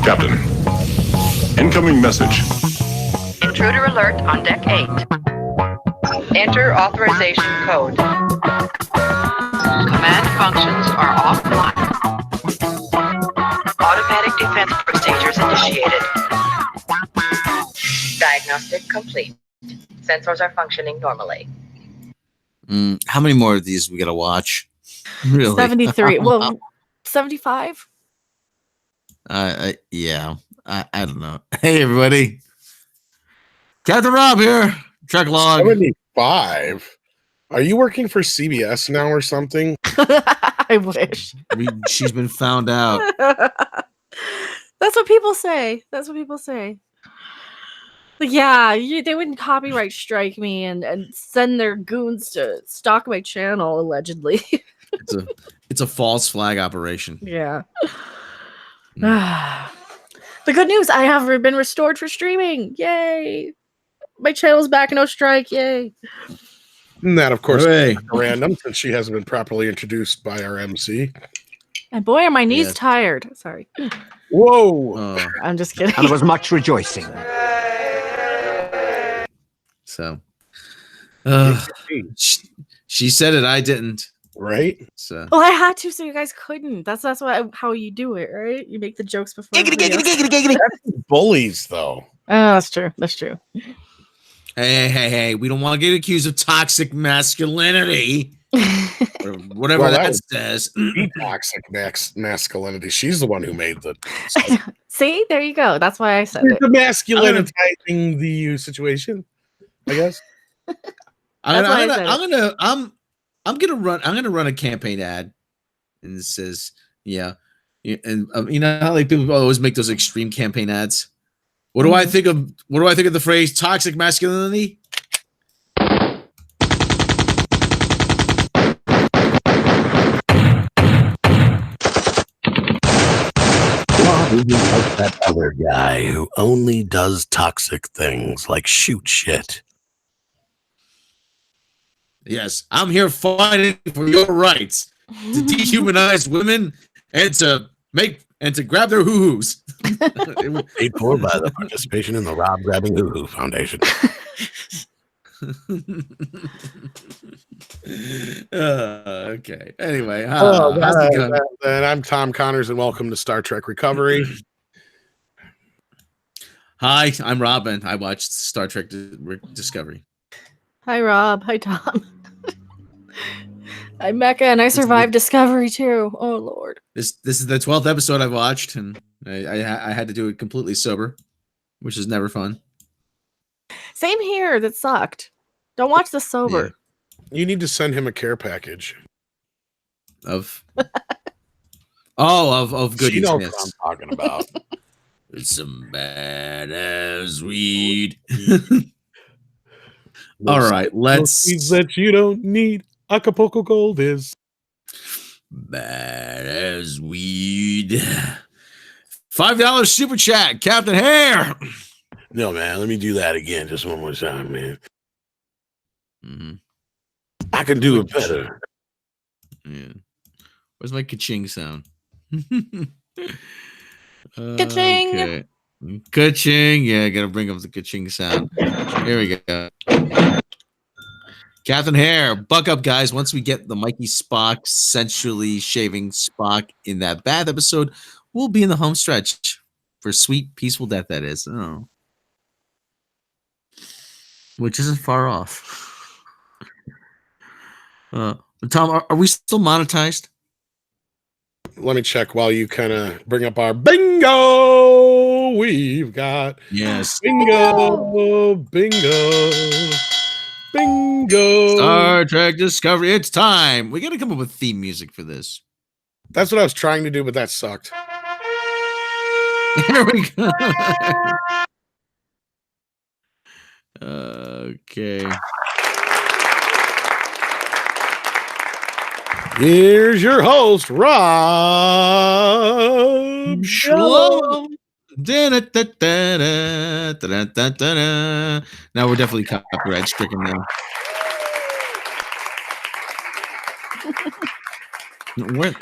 Captain, incoming message. Intruder alert on deck 8. Enter authorization code. Command functions are offline. Automatic defense procedures initiated. Diagnostic complete. Sensors are functioning normally. How many more of these we gotta watch? Really? 73. Well, 75? Yeah. I don't know. Hey, everybody. Captain Rob here. Truck log. 75? Are you working for CBS now or something? I wish. She's been found out. That's what people say. That's what people say. Like, yeah, they wouldn't copyright strike me and send their goons to stalk my channel, allegedly. It's a false flag operation. Yeah. The good news, I have been restored for streaming. Yay. My channel's back, no strike. Yay. And that, of course, Hooray. random since she hasn't been properly introduced by our MC. And boy, are my knees Yes. tired. Sorry. Whoa. Oh, I'm just kidding. And there was much rejoicing. so. She said it. I didn't. Right? So. Well, I had to, so you guys couldn't. That's how you do it, right? You make the jokes before. Bullies, though. Oh, that's true. That's true. Hey. We don't want to get accused of toxic masculinity. Or whatever that says. The toxic masculinity. She's the one who made the. See, there you go. That's why I said it. The masculinizing the situation, I guess. I'm gonna run a campaign ad, and it says, yeah, and you know how like people always make those extreme campaign ads. What do I think of the phrase toxic masculinity? Like that other guy who only does toxic things like shoot shit. Yes, I'm here fighting for your rights to dehumanize women and to grab their hoo-hoos. Paid for by the participation in the Rob Grabbing Hoo-Hoo Foundation. Okay. Anyway, and I'm Tom Connors, and welcome to Star Trek Recovery. Hi, I'm Robin. I watched Star Trek Discovery. Hi, Rob. Hi, Tom. I'm Mecca, and I survived Discovery too. Oh Lord. This is the 12th episode I've watched, and I had to do it completely sober, which is never fun. Same here. That sucked. Don't watch this sober. Yeah. You need to send him a care package. Of goodies. You know Yes. what I'm talking about. It's some badass weed. All right, let's. Seeds that you don't need. Acapulco Gold is Badass weed. $5 super chat, Captain Hare. No, man, let me do that again just one more time, man. Mm-hmm. I can do it better. Yeah. Where's my ka-ching sound? Ka-ching. Okay. Ka-ching. Yeah, gotta bring up the ka-ching sound. Here we go. Captain Hare, buck up, guys. Once we get the Mikey Spock sensually shaving Spock in that bath episode, we'll be in the home stretch for sweet, peaceful death, that is. Oh. Which isn't far off. Tom, are we still monetized? Let me check while you kind of bring up our bingo. We've got bingo. Star Trek Discovery. It's time. We got to come up with theme music for this. That's what I was trying to do, but that sucked. Here we go. Okay. Here's your host, Rob Shlomo. Now we're definitely copyright stricken now. What?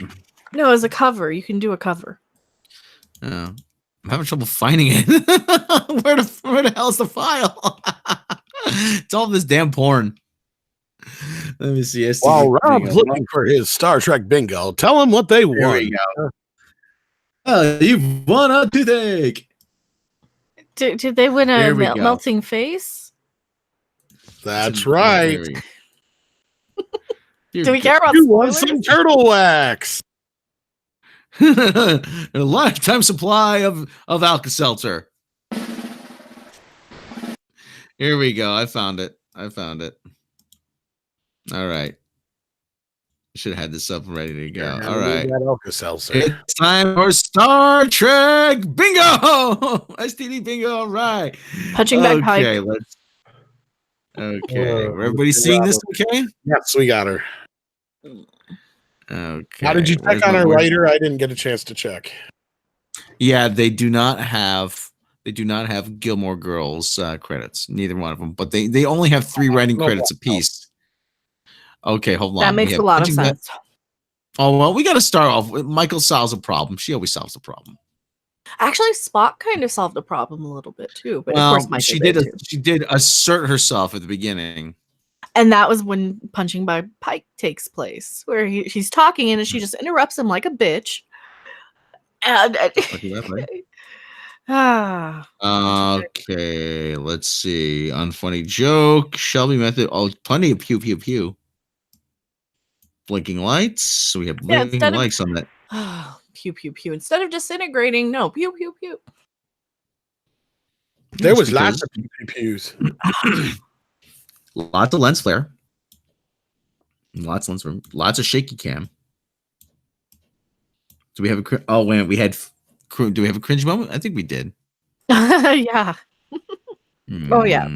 No, as a cover. You can do a cover. I'm having trouble finding it. where the hell's the file? It's all this damn porn. Let me see. While Rob's looking for his Star Trek bingo, tell him what they There won. we go. You've won a toothache. Did they win a There we go. melting face? That's right. Do we care about You won spoilers? some turtle wax. A lifetime supply of Alka-Seltzer. Here we go. I found it. All right. Should have had this up and ready to go. All right. It's time for Star Trek bingo. STD bingo. All right. Punching bag pipe. Okay, let's. Okay. Everybody seeing this okay? Yes, we got her. Okay. How did you check on our writer? I didn't get a chance to check. Yeah, they do not have Gilmore Girls credits. Neither one of them, but they only have 3 writing credits apiece. Okay, hold on. That makes a lot of sense. Oh well, we got to start off with Michael solves a problem. She always solves a problem. Actually, Spock kind of solved the problem a little bit too, but Well, of course, Michael she did did. too. She did assert herself at the beginning. And that was when punching by Pike takes place, where he's talking and she just interrupts him like a bitch. And Okay, let's see. Unfunny joke. Shelby method. Oh, plenty of pew pew pew. Blinking lights. So we have blinking lights on that. Pew pew pew. Instead of disintegrating, no pew pew pew. There was lots of pew pew pews. Lots of lens flare. Lots of lens flare. Lots of shaky cam. Do we have a? Oh wait, we had. Do we have a cringe moment? I think we did. Yeah. Oh yeah.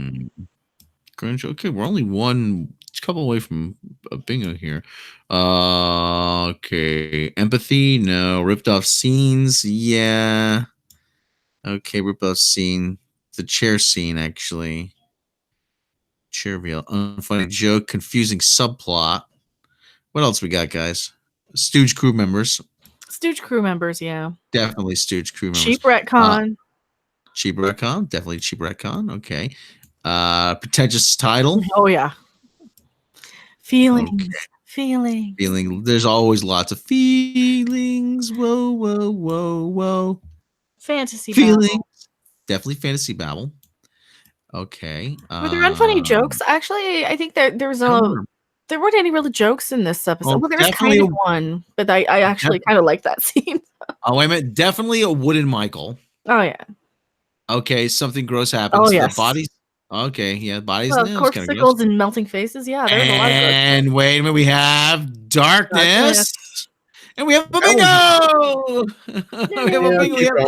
Cringe. Okay, we're only one couple away from a bingo here. Okay, empathy. No, ripped off scenes. Yeah. Okay, ripped off scene. The chair scene actually. Chair reveal. Unfunny joke. Confusing subplot. What else we got, guys? Stooge crew members. Stooge crew members, yeah. Definitely Stooge crew members. Cheap retcon. Cheap retcon. Definitely cheap retcon. Okay. Pretentious title. Oh yeah. Feelings. Okay. Feeling. There's always lots of feelings. Whoa, whoa, whoa, whoa. Fantasy Feelings. babble. Definitely fantasy babble. Okay. Were there unfunny jokes? Actually, I think there weren't any real jokes in this episode. Well, there was kind of one, but I actually kind of like that scene. Oh, wait a minute. Definitely a wooden Michael. Oh yeah. Okay, something gross happens. Oh yes. The bodies. Okay, yeah, bodies. Well, corpsicles and melting faces. Yeah, there's a lot of jokes. And wait a minute, we have darkness. And we have a bingo.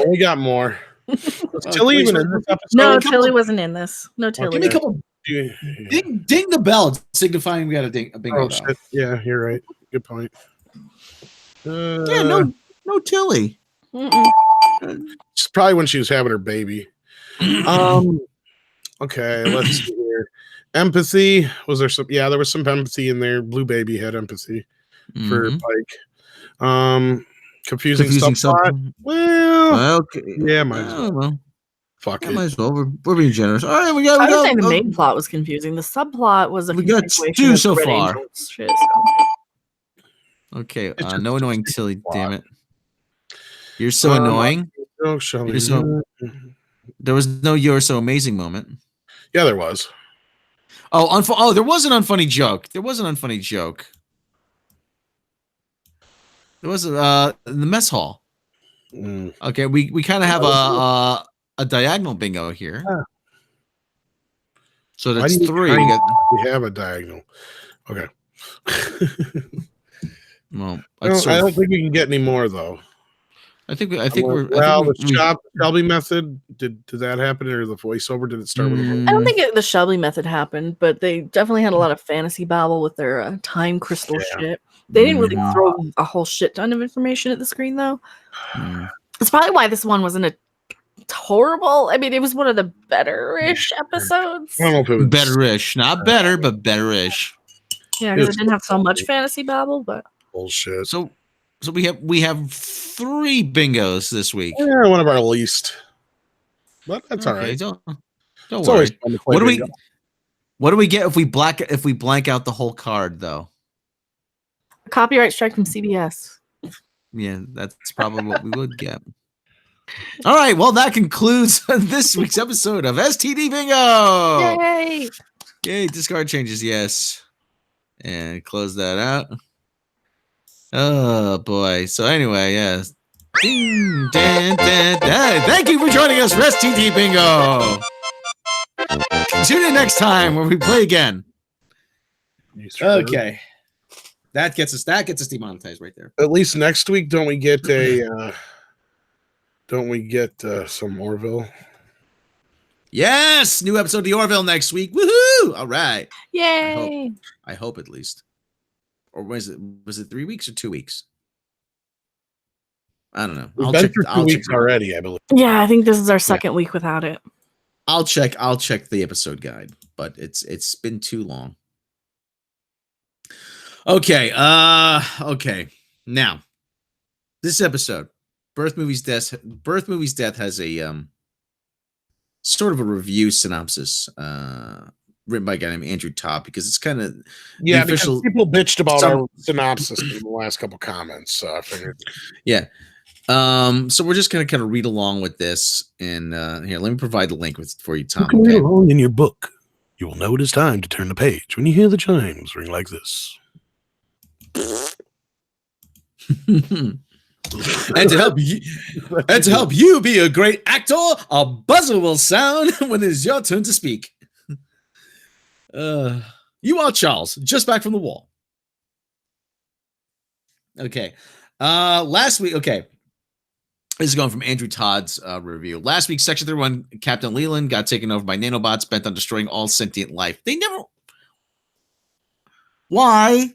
We got more. Was Tilly even in this episode? No, Tilly wasn't in this. No Tilly. Give me a couple. Ding the bell, signifying we got a bingo. Oh shit! Yeah, you're right. Good point. Yeah, no Tilly. It's probably when she was having her baby. Okay, let's see here. Empathy. Was there some? Yeah, there was some empathy in there. Blue Baby had empathy for Pike. Confusing subplot. Well, okay. Yeah, might as well. Well, fuck it. Might as well. We're being generous. All right, we got. I would say the main plot was confusing. The subplot was we got 2 so far. Shit, so. Okay, no annoying Tilly. Damn it! You're so annoying. No, Shelby. There was no "you're so amazing" moment. Yeah, there was. Oh, there was an unfunny joke. There was an unfunny joke. There was in the mess hall. Okay, we kind of have a diagonal bingo here. Yeah. So that's 3. We have a diagonal. Okay. Well, I don't think we can get any more though. I think we're. The Shelby method. Did that happen, or the voiceover? Did it start with? I don't think the Shelby method happened, but they definitely had a lot of fantasy babble with their time crystal shit. They didn't really throw a whole shit ton of information at the screen, though. It's probably why this one wasn't a horrible. I mean, it was one of the better-ish episodes. I don't know if it was better-ish, not better, but better-ish. Yeah, because it didn't have so much fantasy babble, but bullshit. So we have 3 bingos this week. Yeah, one of our least. But that's all Okay, right. Don't It's always worry. fun to play bingo. What do we get if we blank out the whole card though? A copyright strike from CBS. Yeah, that's probably what we would get. All right, well, that concludes this week's episode of STD Bingo. Yay! Yay, discard changes, yes. And close that out. Oh boy. So anyway, yeah. Ding, dan, dan, dan. Thank you for joining us for STD Bingo. Tune in next time when we play again. Okay. That gets us demonetized right there. At least next week, don't we get some Orville? Yes, new episode of the Orville next week. Woohoo! All right. Yay! I hope at least. Or was it 3 weeks or 2 weeks? I don't know. We've been through 2 weeks already, I believe. Yeah, I think this is our second week without it. I'll check the episode guide, but it's been too long. Okay. Okay. Now, this episode, Birth Movies Death has a sort of a review synopsis written by a guy named Andrew Topp, because it's kind of because people bitched about our synopsis in the last couple comments, so I figured. Yeah. So we're just gonna kind of read along with this, and here, let me provide the link for you, Tom. You can read along in your book. You will know it is time to turn the page when you hear the chimes ring like this. And to help you be a great actor, a buzzer will sound when it is your turn to speak. You are Charles, just back from the wall. Okay. Last week, okay. This is going from Andrew Todd's review. Last week, Section 31, Captain Leland got taken over by nanobots bent on destroying all sentient life. They never. Why?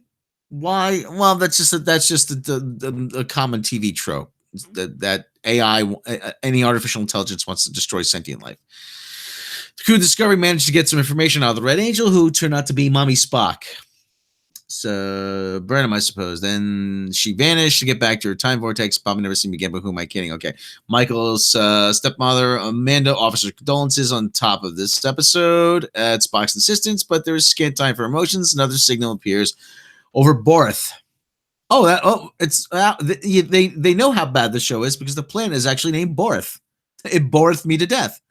Well, that's just a common TV trope that AI, any artificial intelligence, wants to destroy sentient life. The crew of Discovery managed to get some information out of the Red Angel, who turned out to be Mommy Spock. So, Burnham, I suppose. Then she vanished to get back to her time vortex. Bob never seen me again, but who am I kidding? Okay. Michael's stepmother, Amanda, offers her condolences on top of this episode at Spock's insistence, but there is scant time for emotions. Another signal appears over Borth. It's they know how bad the show is because the planet is actually named Borth. It boreth me to death.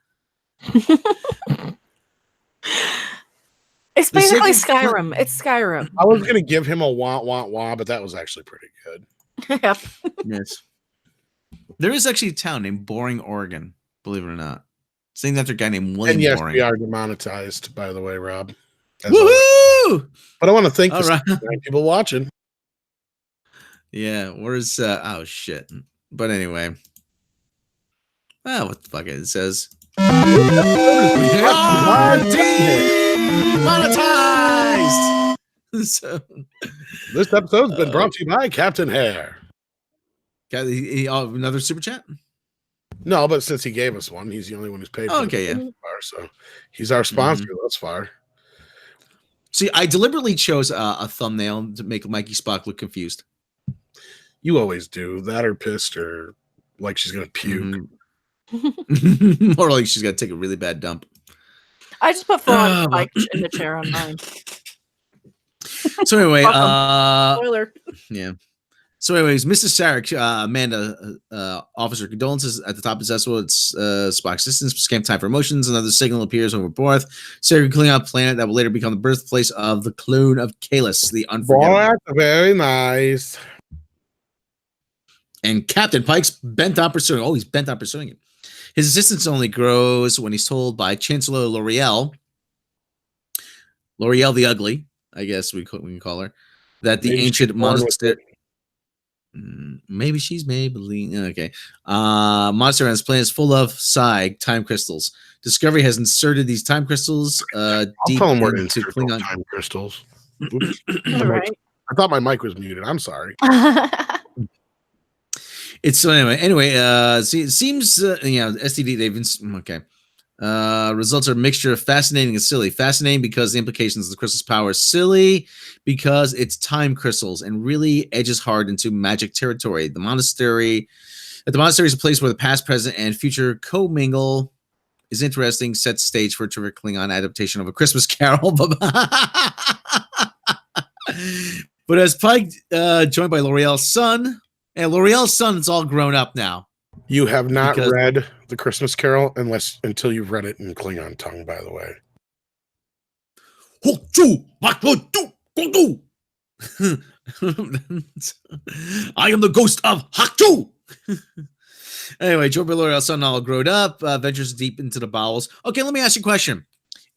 It's basically Skyrim. It's Skyrim. I was gonna give him a wah, but that was actually pretty good. Yep. Yes. There is actually a town named Boring, Oregon, believe it or not. It's named after a guy named William And yes, Boring. we are demonetized, by the way, Rob. Woohoo! But I want to thank All right. people watching. Yeah, where's oh shit. But anyway. What the fuck it says. We are demonetized. So, this episode's been brought to you by Captain Hare. Another super chat? No, but since he gave us one, he's the only one who's paid for okay, yeah. so far, so he's our sponsor thus far. See, I deliberately chose a thumbnail to make Mikey Spock look confused. You always do that, or pissed, or like she's gonna puke. Or like she's gonna take a really bad dump. I just put Veronica Spike in the chair on mine. So anyway, Spoiler. Yeah. So anyways, Mrs. Sarek, Amanda, officer condolences at the top of this episode. It's Spock's assistance, scam time for emotions. Another signal appears over Borth. Sarek cleaning out a planet that will later become the birthplace of the clone of Kalis, the Unforgettable. Very nice. And Captain Pike's bent on pursuing. Oh, he's bent on pursuing it. His assistance only grows when he's told by Chancellor L'Oreal the Ugly, I guess we can call her, that the ancient monster. Maybe she's Maybelline. Okay. Monster on his planet is full of time crystals. Discovery has inserted these time crystals deep into Klingon time crystals. Right. I thought my mic was muted. I'm sorry. It's so anyway. See, it seems STD. They've been okay. Results are a mixture of fascinating and silly. Fascinating because the implications of the crystal's power is silly because it's time crystals and really edges hard into magic territory. The monastery is a place where the past, present, and future commingle. Is interesting. Sets the stage for a terrific Klingon adaptation of A Christmas Carol. But as Pike joined by L'Oreal's son, and L'Oreal's son is all grown up now. You have not Because- read The Christmas Carol until you've read it in Klingon tongue, by the way. I am the ghost of Hakchu. Anyway, Joe L'Oreal's son all grown up, ventures deep into the bowels. Okay, let me ask you a question.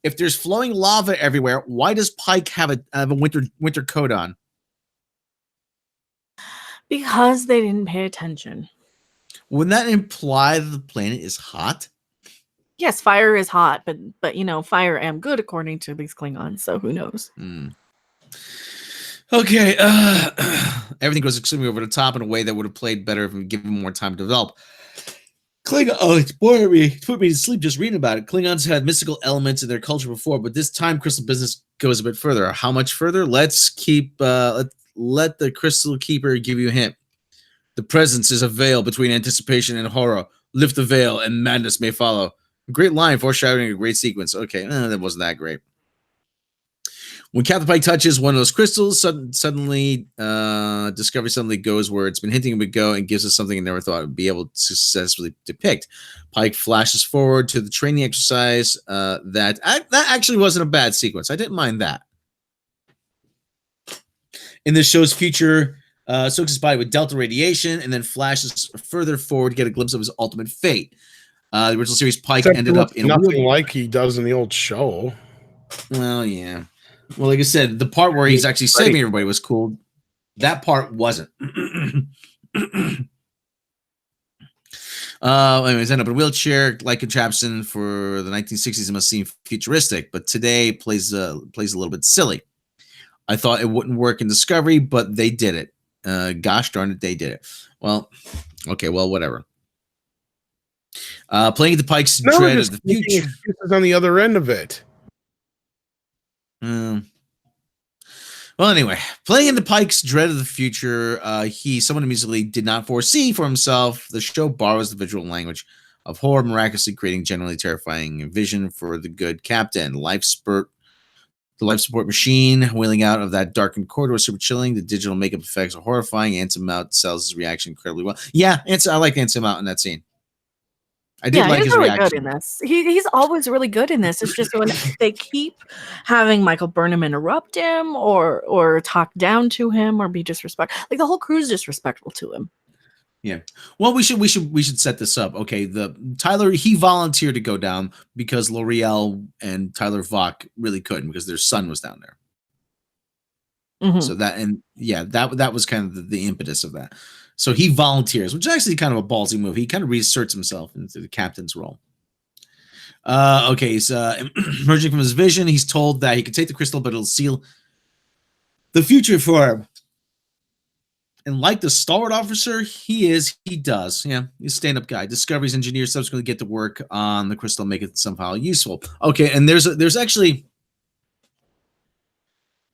If there's flowing lava everywhere, why does Pike have a winter coat on? Because they didn't pay attention. Wouldn't that imply that the planet is hot? Yes, fire is hot, but you know, fire am good according to these Klingons, so who knows? Okay, everything goes extremely over the top in a way that would have played better if we given more time to develop. Klingon, it's boring me. It put me to sleep just reading about it. Klingons had mystical elements in their culture before, but this time crystal business goes a bit further. How much further? Let's keep let the crystal keeper give you a hint. The presence is a veil between anticipation and horror. Lift the veil and madness may follow. Great line, foreshadowing a great sequence. Okay, that wasn't that great. When Captain Pike touches one of those crystals, suddenly Discovery suddenly goes where it's been hinting it would go and gives us something it never thought it would be able to successfully depict. Pike flashes forward to the training exercise. That actually wasn't a bad sequence. I didn't mind that. In this show's future, soaks his body with delta radiation and then flashes further forward to get a glimpse of his ultimate fate. The original series, Pike ended up in nothing like he does in the old show. Well, yeah. Well, like I said, the part where he's actually saving everybody was cool. That part wasn't. Anyways, end up in a wheelchair, like contraption for the 1960s. It must seem futuristic, but today plays a little bit silly. I thought it wouldn't work in Discovery, but they did it. Gosh darn it, they did it. Well, okay, well, whatever. Playing at the Pike's dread of the future. Excuses on the other end of it. Well, anyway, playing in the Pike's dread of the future, someone immediately did not foresee for himself. The show borrows the visual language of horror, miraculously creating genuinely terrifying vision for the good captain. The life support machine wheeling out of that darkened corridor, super chilling. The digital makeup effects are horrifying. Anson Mount sells his reaction incredibly well. Yeah, I like Anson Mount in that scene. I did like his really reaction. good in this. He's always really good in this. It's just when they keep having Michael Burnham interrupt him or talk down to him or be disrespectful. Like the whole crew's disrespectful to him. Yeah. Well, we should set this up. Okay, Tyler, he volunteered to go down because L'Oreal and Tyler Vach really couldn't because their son was down there. Mm-hmm. So that was kind of the impetus of that. So he volunteers, which is actually kind of a ballsy move. He kind of reasserts himself into the captain's role. Okay, he's emerging from his vision. He's told that he can take the crystal, but it'll seal the future for him. And like the stalwart officer he does. Yeah, he's a stand-up guy. Discovery's engineers subsequently get to work on the crystal, make it somehow useful. Okay, and there's actually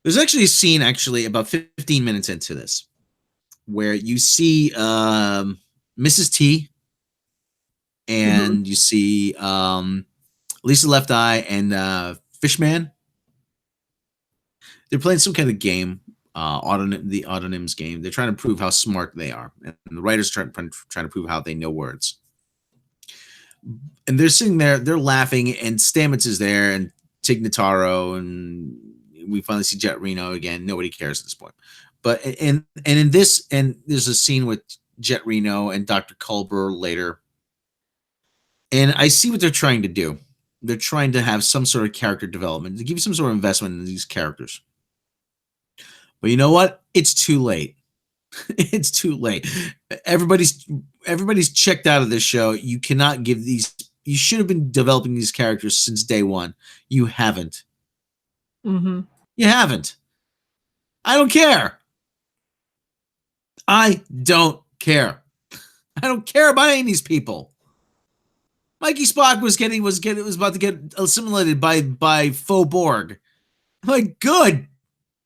a scene about 15 minutes into this where you see Mrs. T and you see Lisa Left Eye and Fishman. They're playing some kind of game, the Autonyms game. They're trying to prove how smart they are, and the writers are trying to prove how they know words. And they're sitting there, they're laughing, and Stamets is there, and Tig Notaro, and we finally see Jet Reno again. Nobody cares at this point. But and in this, and there's a scene with Jet Reno and Dr. Culber later. And I see what they're trying to do. They're trying to have some sort of character development, to give you some sort of investment in these characters. But you know what? It's too late. It's too late. Everybody's checked out of this show. You cannot give these. You should have been developing these characters since day one. You haven't. Mm-hmm. You haven't. I don't care. I don't care. I don't care about any of these people. Mikey Spock was about to get assimilated by faux Borg. I'm like, good.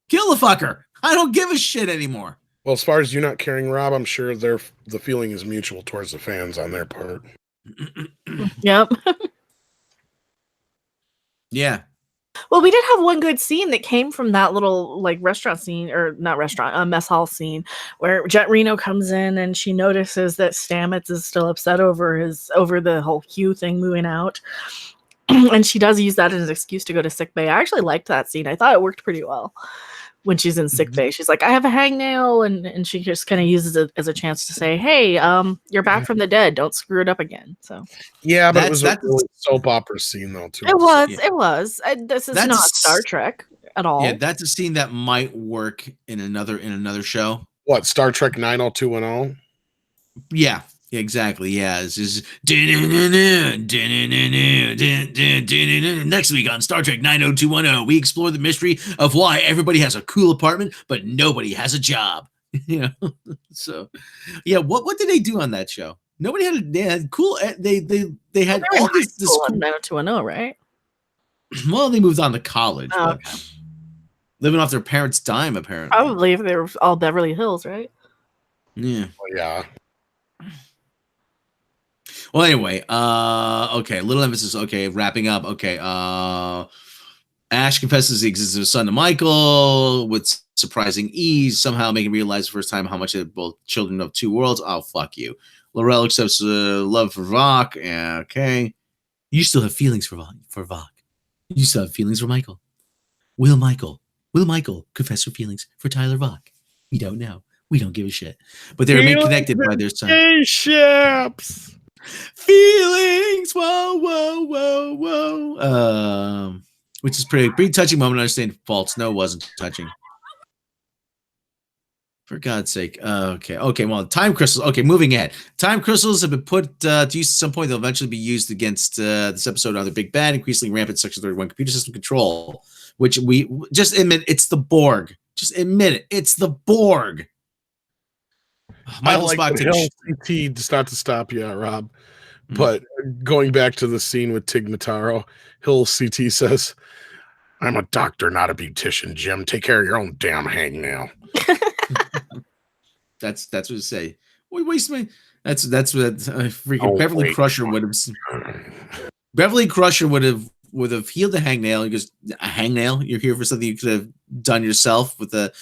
Kill the fucker. I don't give a shit anymore. Well, as far as you not caring, Rob, I'm sure the feeling is mutual towards the fans on their part. Yep. Yeah. Well, we did have one good scene that came from that little like restaurant scene, or not restaurant, mess hall scene, where Jet Reno comes in and she notices that Stamets is still upset over the whole Q thing moving out, and she does use that as an excuse to go to sickbay. I actually liked that scene. I thought it worked pretty well. When she's in sickbay, she's like, "I have a hangnail," and she just kind of uses it as a chance to say, "Hey, you're back from the dead. Don't screw it up again." So yeah, but it was a really soap opera scene though too. It was. Yeah. It was. This is not Star Trek at all. Yeah, that's a scene that might work in another show. What, Star Trek 90210? Yeah. Exactly. Yeah. It's just next week on Star Trek 90210, we explore the mystery of why everybody has a cool apartment, but nobody has a job. You know? So, yeah. What did they do on that show? Nobody had. They had cool. They had all this cool 90210, right? Well, they moved on to college, Oh, but okay. living off their parents' dime, apparently. Probably if they were all Beverly Hills, right? Yeah. Well, yeah. Well, anyway, okay, little emphasis. Okay, wrapping up. Okay, Ash confesses the existence of his son to Michael with surprising ease, somehow making him realize the first time how much they're both children of two worlds. Oh, fuck you. Laurel accepts love for Vok. Okay. You still have feelings for Vok. You still have feelings for Michael. Will Michael confess her feelings for Tyler Vok? We don't know. We don't give a shit. But they remain connected by their son. Spaceships. Feelings, whoa. Which is pretty touching moment. I understand faults. No, it wasn't touching. For God's sake. Okay. Well, time crystals. Okay, moving ahead. Time crystals have been put to use at some point. They'll eventually be used against this episode on the Big Bad, increasingly rampant Section 31 computer system control, which we just admit it's the Borg. Just admit it. It's the Borg. Michael Spock Hill CT, just not to stop you, Rob, but going back to the scene with Tig Notaro, Hill CT says, "I'm a doctor, not a beautician, Jim. Take care of your own damn hangnail." That's what it say. Waste my. That's what freaking Beverly Crusher would have. Beverly Crusher would have healed the hangnail. He goes, "A hangnail? You're here for something you could have done yourself with a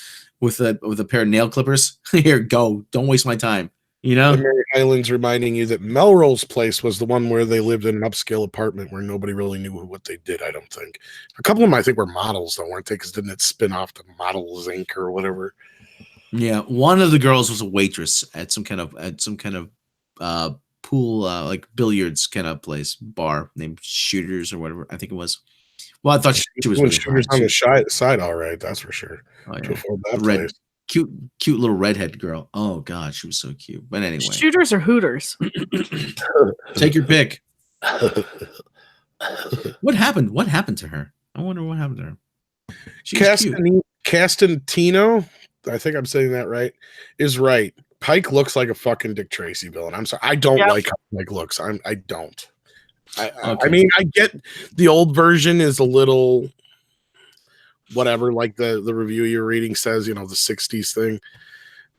pair of nail clippers. Here, go. Don't waste my time." You know? The Mary Highlands reminding you that Melrose Place was the one where they lived in an upscale apartment where nobody really knew what they did, I don't think. A couple of them, I think, were models, though, weren't they? Because didn't it spin off to Models Inc. or whatever? Yeah, one of the girls was a waitress at some kind of pool, like billiards kind of place, bar named Shooters or whatever. I think it was. Well, I thought she was really Shooters on the side, all right, that's for sure. Oh, To yeah. afford that place. Cute little redhead girl. Oh God, she was so cute. But anyway, Shooters or Hooters? take your pick. What happened? What happened to her? I wonder what happened to her. Castantino, I think I'm saying that right, is right. Pike looks like a fucking Dick Tracy villain. I'm sorry. I don't like how Pike looks. I don't. I mean, I get the old version is a little whatever, like the review you're reading says, the 60s thing.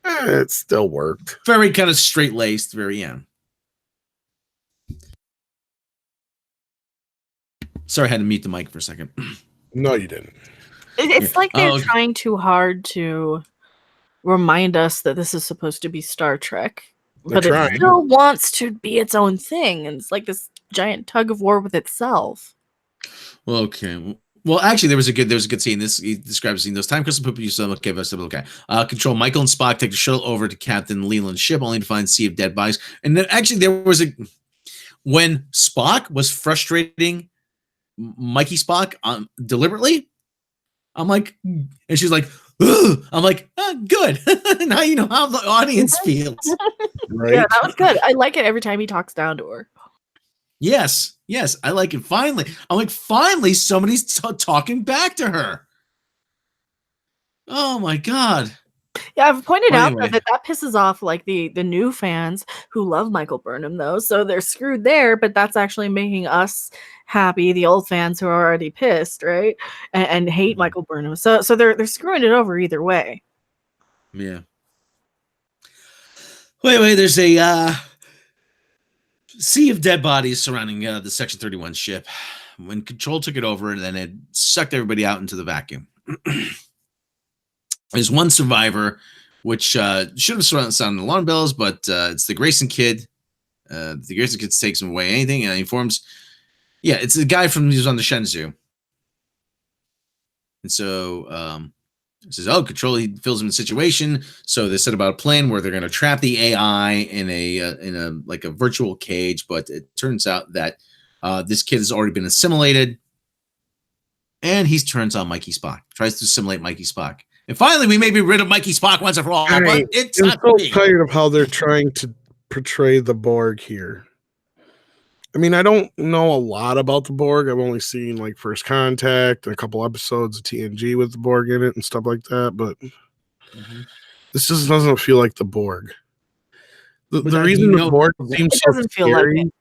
It still worked. Very kind of straight-laced, very Sorry, I had to mute the mic for a second. No, you didn't. It's like they're trying too hard to remind us that this is supposed to be Star Trek, but it still wants to be its own thing, and it's like this giant tug of war with itself. Okay. Well, actually, there was a good scene. He describes the scene. Those time crystal put you some okay. Control Michael and Spock take the shuttle over to Captain Leland's ship, only to find a sea of dead bodies. And then actually, there was when Spock was frustrating Mikey Spock deliberately. I'm like, and she's like, ugh. I'm like, good. Now you know how the audience feels. Right? Yeah, that was good. I like it every time he talks down to her. Yes, I like it. Finally, I'm like, finally, somebody's talking back to her. Oh my God. Yeah, I've pointed Well, out anyway. that pisses off like the new fans who love Michael Burnham though, so they're screwed there. But that's actually making us happy, the old fans who are already pissed, right, and hate Michael Burnham. So they're screwing it over either way. Yeah. Wait, there's a sea of dead bodies surrounding the Section 31 ship. When Control took it over, and then it sucked everybody out into the vacuum. There's one survivor, which should have sounded alarm bells, but it's the Grayson kid. The Grayson kid takes him away. Anything, and he informs. Yeah, it's the guy from who's on the Shenzhou. And so he says, "Oh, Control." He fills him in the situation. So they set about a plan where they're going to trap the AI in a like a virtual cage. But it turns out that this kid has already been assimilated, and he turns on Mikey Spock. Tries to assimilate Mikey Spock. And finally, we may be rid of Mikey Spock once and for all. But it's I'm not so me. tired of how they're trying to portray the Borg here. I mean, I don't know a lot about the Borg. I've only seen like First Contact and a couple episodes of TNG with the Borg in it and stuff like that. But this just doesn't feel like the Borg. The reason the Borg seems so scary.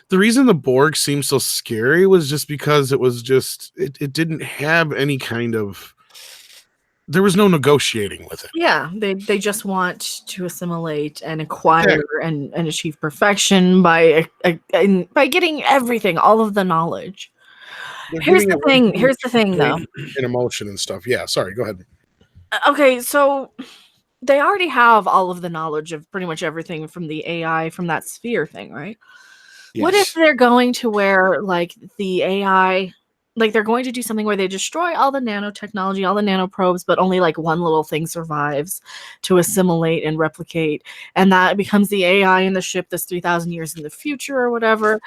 The reason the Borg seemed so scary was just because it was just it didn't have any kind of. There was no negotiating with it. Yeah, they just want to assimilate and acquire and achieve perfection by getting everything, all of the knowledge. Here's the thing, though. In emotion and stuff. Yeah, sorry, go ahead. Okay, so they already have all of the knowledge of pretty much everything from the AI from that sphere thing, right? Yes. What if they're going to where like the AI, like they're going to do something where they destroy all the nanotechnology, all the nanoprobes, but only like one little thing survives to assimilate and replicate, and that becomes the AI in the ship that's 3,000 years in the future or whatever,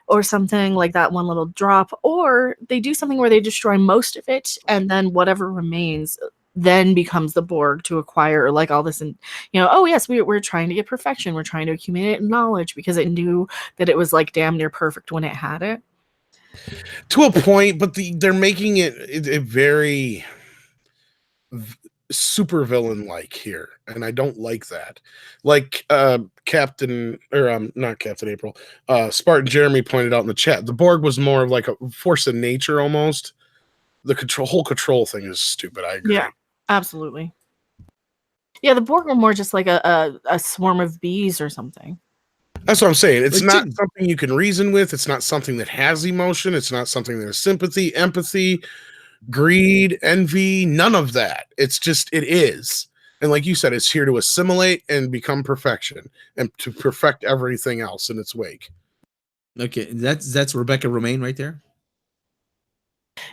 or something like that, one little drop, or they do something where they destroy most of it, and then whatever remains then becomes the Borg to acquire like all this, and oh yes, we're trying to get perfection, we're trying to accumulate knowledge because it knew that it was like damn near perfect when it had it. To a point, but they're making it very super villain like here, and I don't like that. Like Captain or not Captain April, Spartan Jeremy pointed out in the chat, the Borg was more of like a force of nature almost. The whole control thing is stupid. I agree. Yeah, absolutely. Yeah, the Borg were more just like a swarm of bees or something. That's what I'm saying. It's not something you can reason with. It's not something that has emotion. It's not something that has sympathy, empathy, greed, envy, none of that. It's just, it is. And like you said, it's here to assimilate and become perfection and to perfect everything else in its wake. Okay, that's Rebecca Romaine right there.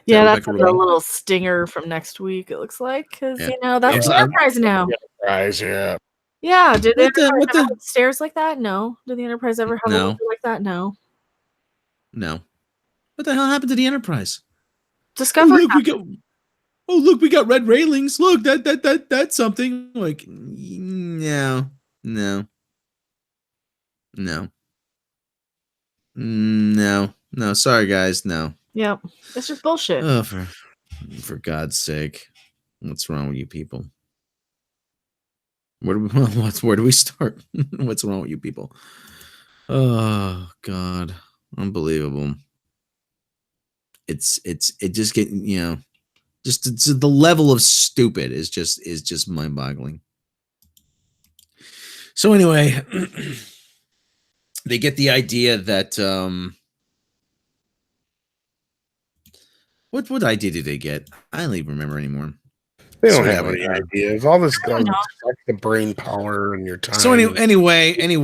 Yeah, that's a little stinger from next week, it looks like, because that's the Enterprise now. Enterprise, yeah. Yeah, did the Enterprise ever have stairs like that? No. Did the Enterprise ever have a window like that? No. No. What the hell happened to the Enterprise? Discovery. Look, we got red railings. Look, that's something. Like, no. Sorry, guys, no. Yep, it's just bullshit. Oh, for God's sake, what's wrong with you people? Where do we start? What's wrong with you people? Oh God, unbelievable. It just getting just the level of stupid is just mind-boggling. So anyway, they get the idea that what idea did they get? I don't even remember anymore. They don't have any ideas. All this stuff like the brain power and your time. So anyway, the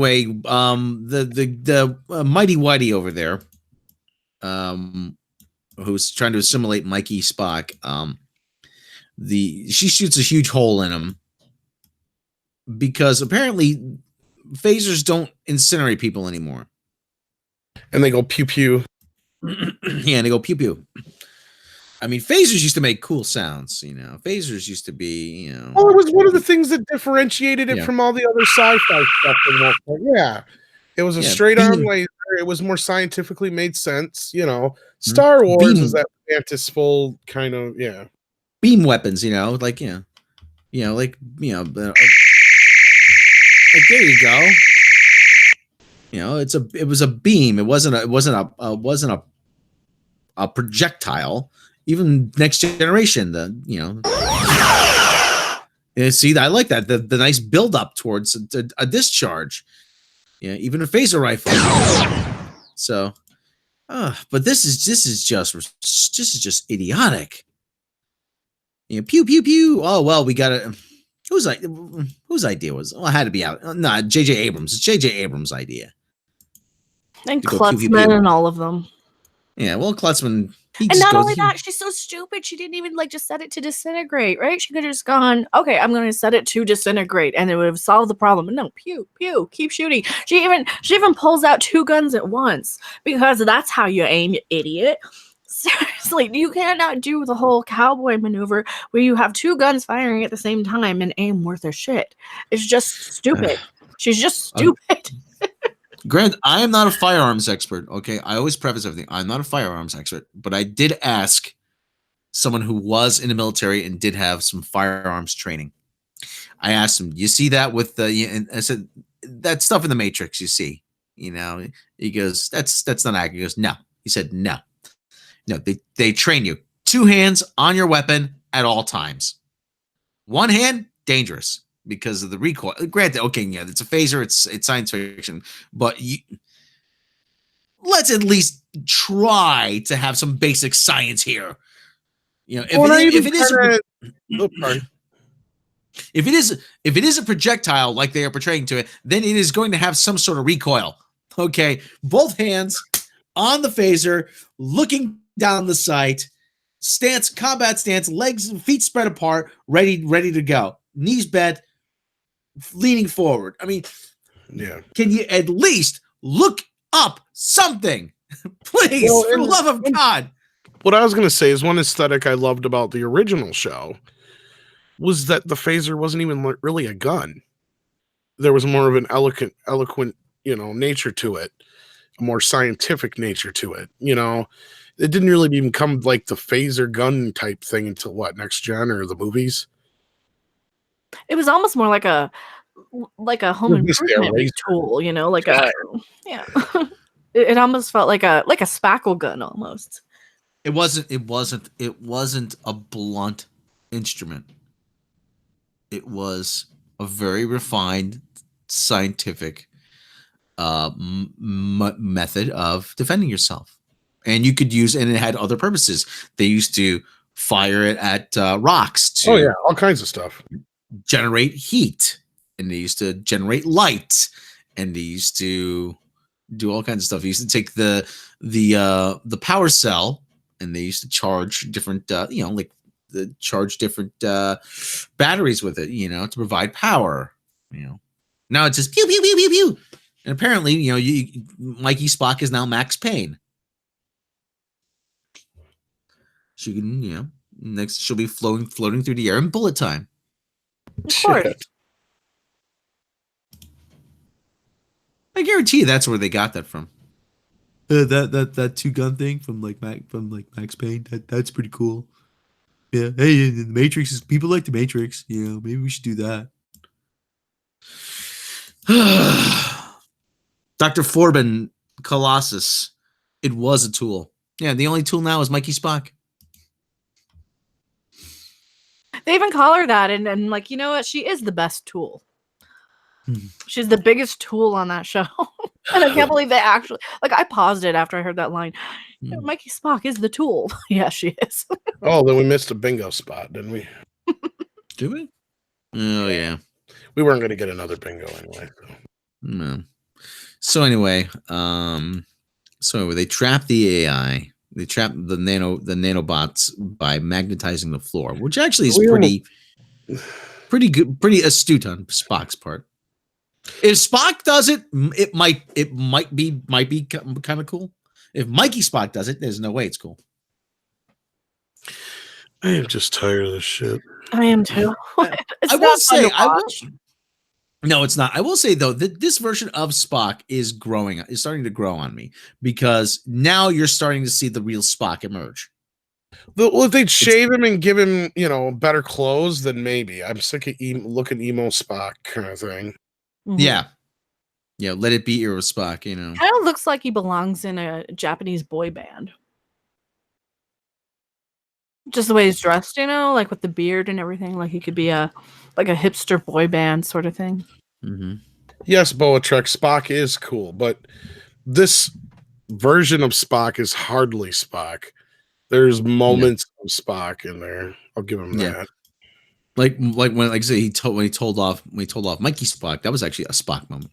Mighty Whitey over there, who's trying to assimilate Mikey Spock, she shoots a huge hole in him because apparently phasers don't incinerate people anymore, and they go pew pew. Yeah, and they go pew pew. I mean, phasers used to make cool sounds, Phasers used to be, Well, it was one of the things that differentiated it from all the other sci-fi stuff. For the most part. Yeah, it was a straight-on laser. It was more scientifically made sense. Star Wars is that fantastical kind of, beam weapons, like there you go. It was a beam. It wasn't a projectile. Even Next Generation, see, I like that the nice build up towards a discharge. Yeah, even a phaser rifle. So, but this is just idiotic. Pew pew pew. Oh well, we got it. Whose idea was? Well, it had to be out. No, J.J. Abrams. It's J.J. Abrams' idea. And Klutzman and all of them. Yeah, well, Klutzman. And not only that, she's so stupid. She didn't even just set it to disintegrate, right? She could have just gone, okay, I'm going to set it to disintegrate, and it would have solved the problem. But no, pew, pew, keep shooting. She even pulls out 2 guns at once because that's how you aim, you idiot. Seriously, you cannot do the whole cowboy maneuver where you have 2 guns firing at the same time and aim worth a shit. It's just stupid. She's just stupid. Grant, I am not a firearms expert. Okay, I always preface everything. I'm not a firearms expert, but I did ask someone who was in the military and did have some firearms training. I asked him, "You see that with the?" And I said, "That stuff in the Matrix, you see." He goes, "That's not accurate." He goes, "No." He said, "No. They train you 2 hands on your weapon at all times. 1 hand, dangerous." Because of the recoil. Granted, okay, yeah, it's a phaser, it's science fiction, but let's at least try to have some basic science here. If it is a projectile like they are portraying to it, then it is going to have some sort of recoil. Okay, both hands on the phaser, looking down the sight, combat stance, legs and feet spread apart, ready to go, knees bent, leaning forward. I mean, yeah. Can you at least look up something, please, for the love of God? What I was going to say is one aesthetic I loved about the original show was that the phaser wasn't even really a gun. There was more of an eloquent, nature to it, a more scientific nature to it. It didn't really even come like the phaser gun type thing until Next Gen or the movies. It was almost more like a home improvement tool, yeah. It almost felt like a spackle gun almost. It wasn't a blunt instrument. It was a very refined scientific method of defending yourself, and you could use, and it had other purposes. They used to fire it at rocks to all kinds of stuff. Generate heat, and they used to generate light, and they used to do all kinds of stuff. They used to take the power cell, and they used to charge different charge different batteries with it, to provide power. Now it's just pew pew pew pew pew, and apparently Mikey Spock is now Max Payne. She can next she'll be floating through the air in bullet time. Of course. I guarantee you that's where they got that from. That 2-gun thing from Max Payne. That's pretty cool. Yeah. Hey, the Matrix people like the Matrix. Maybe we should do that. Dr. Forbin Colossus. It was a tool. Yeah, the only tool now is Mikey Spock. They even call her that, and what? She is the best tool. She's the biggest tool on that show. And I can't believe they actually, I paused it after I heard that line. Mikey Spock is the tool. Yeah, she is. Oh, then we missed a bingo spot, didn't we? Did we? Oh, yeah. We weren't going to get another bingo anyway. No. So anyway, they trap the AI. They trap the nanobots by magnetizing the floor, which actually is pretty good, pretty astute on Spock's part. If Spock does it, it might be kind of cool. If Mikey Spock does it, there's no way it's cool. I am just tired of this shit. I am too. No, it's not. I will say though that this version of Spock is starting to grow on me, because now you're starting to see the real Spock emerge. Well, if they'd shave him and give him, better clothes, then maybe. I'm sick of looking emo Spock kind of thing. Mhm. Yeah, let it be Eero Spock, Kind of looks like he belongs in a Japanese boy band. Just the way he's dressed, like with the beard and everything. Like he could be a hipster boy band sort of thing. Mm-hmm. Yes, Boa Trek, Spock is cool, but this version of Spock is hardly Spock. There's moments of Spock in there. I'll give him that. Like when I say when he told off Mikey Spock, that was actually a Spock moment.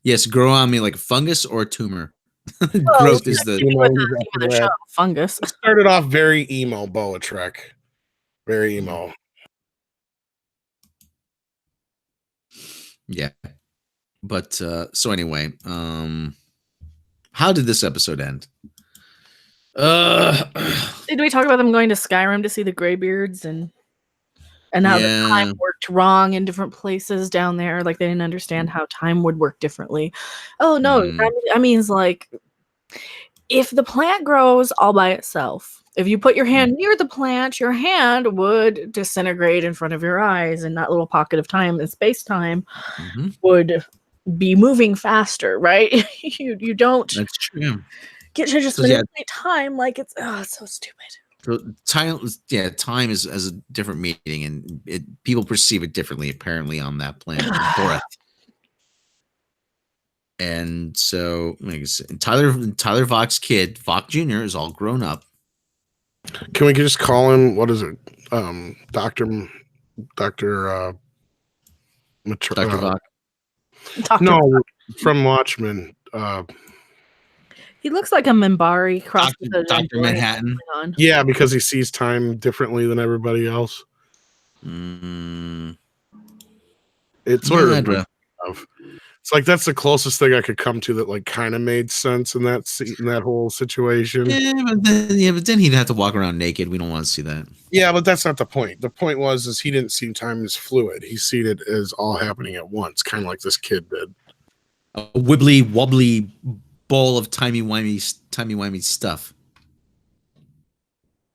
Yes, grow on me like a fungus or a tumor. Growth is the show, fungus. It started off very emo, Boa Trek. Very emo. Yeah. But so anyway, how did this episode end? Did we talk about them going to Skyrim to see the Greybeards and how the time worked wrong in different places down there? Like they didn't understand how time would work differently. Oh no, that means like if the plant grows all by itself, if you put your hand near the plant, your hand would disintegrate in front of your eyes, and that little pocket of time and space time would be moving faster, right? you don't. That's true. Get to just manipulate time like it's so stupid. So time is as a different meaning, and people perceive it differently apparently on that planet. And so, like I said, Tyler Vox kid, Vox Jr. is all grown up. Can we just call him, what is it? Dr. Vox? No, from Watchmen. He looks like a Minbari crossed with a Dr. Manhattan. Yeah, because he sees time differently than everybody else. It's sort of. It's like that's the closest thing I could come to that like kind of made sense in that whole situation. But then he'd have to walk around naked. We don't want to see that. Yeah, but that's not the point. The point was he didn't see time as fluid. He seen it as all happening at once, kind of like this kid did. A wibbly wobbly ball of timey-wimey stuff.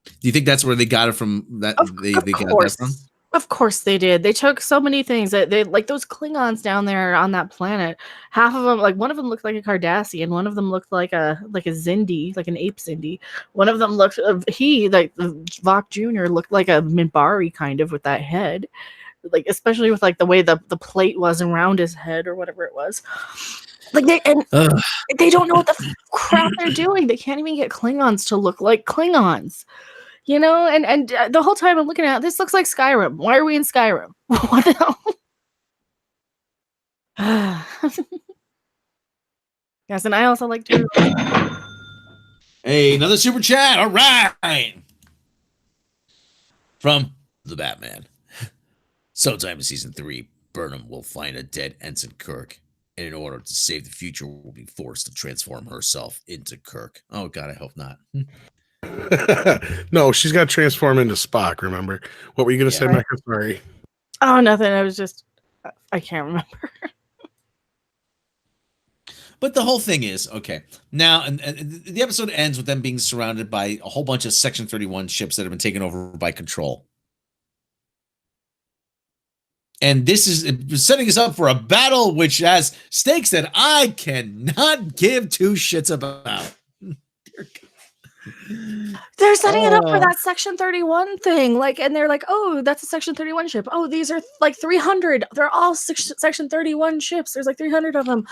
Do you think that's where they got it from? That they got that from? Of course they did. They took so many things that they like those Klingons down there on that planet. Half of them, like one of them looked like a Cardassian. One of them looked like a Zindi, like an ape Zindi. One of them looked the Vox Jr. looked like a Minbari kind of with that head, like especially with like the way the plate was around his head or whatever it was. Like they don't know what the crap they're doing. They can't even get Klingons to look like Klingons. And the whole time I'm looking at this looks like Skyrim. Why are we in Skyrim? What the hell? Yes, and I also like to. Hey, another super chat. All right. From the Batman. Sometime in season 3, Burnham will find a dead Ensign Kirk. And in order to save the future, will be forced to transform herself into Kirk. Oh, God, I hope not. No, she's got to transform into Spock, remember? What were you going to say, Mecca? Sorry. Oh, nothing. I can't remember. But the whole thing is, okay, now and the episode ends with them being surrounded by a whole bunch of Section 31 ships that have been taken over by Control. And this is setting us up for a battle which has stakes that I cannot give two shits about. They're setting it up for that Section 31 thing. And they're like, oh, that's a Section 31 ship. Oh, these are like 300. They're all Section 31 ships. There's like 300 of them.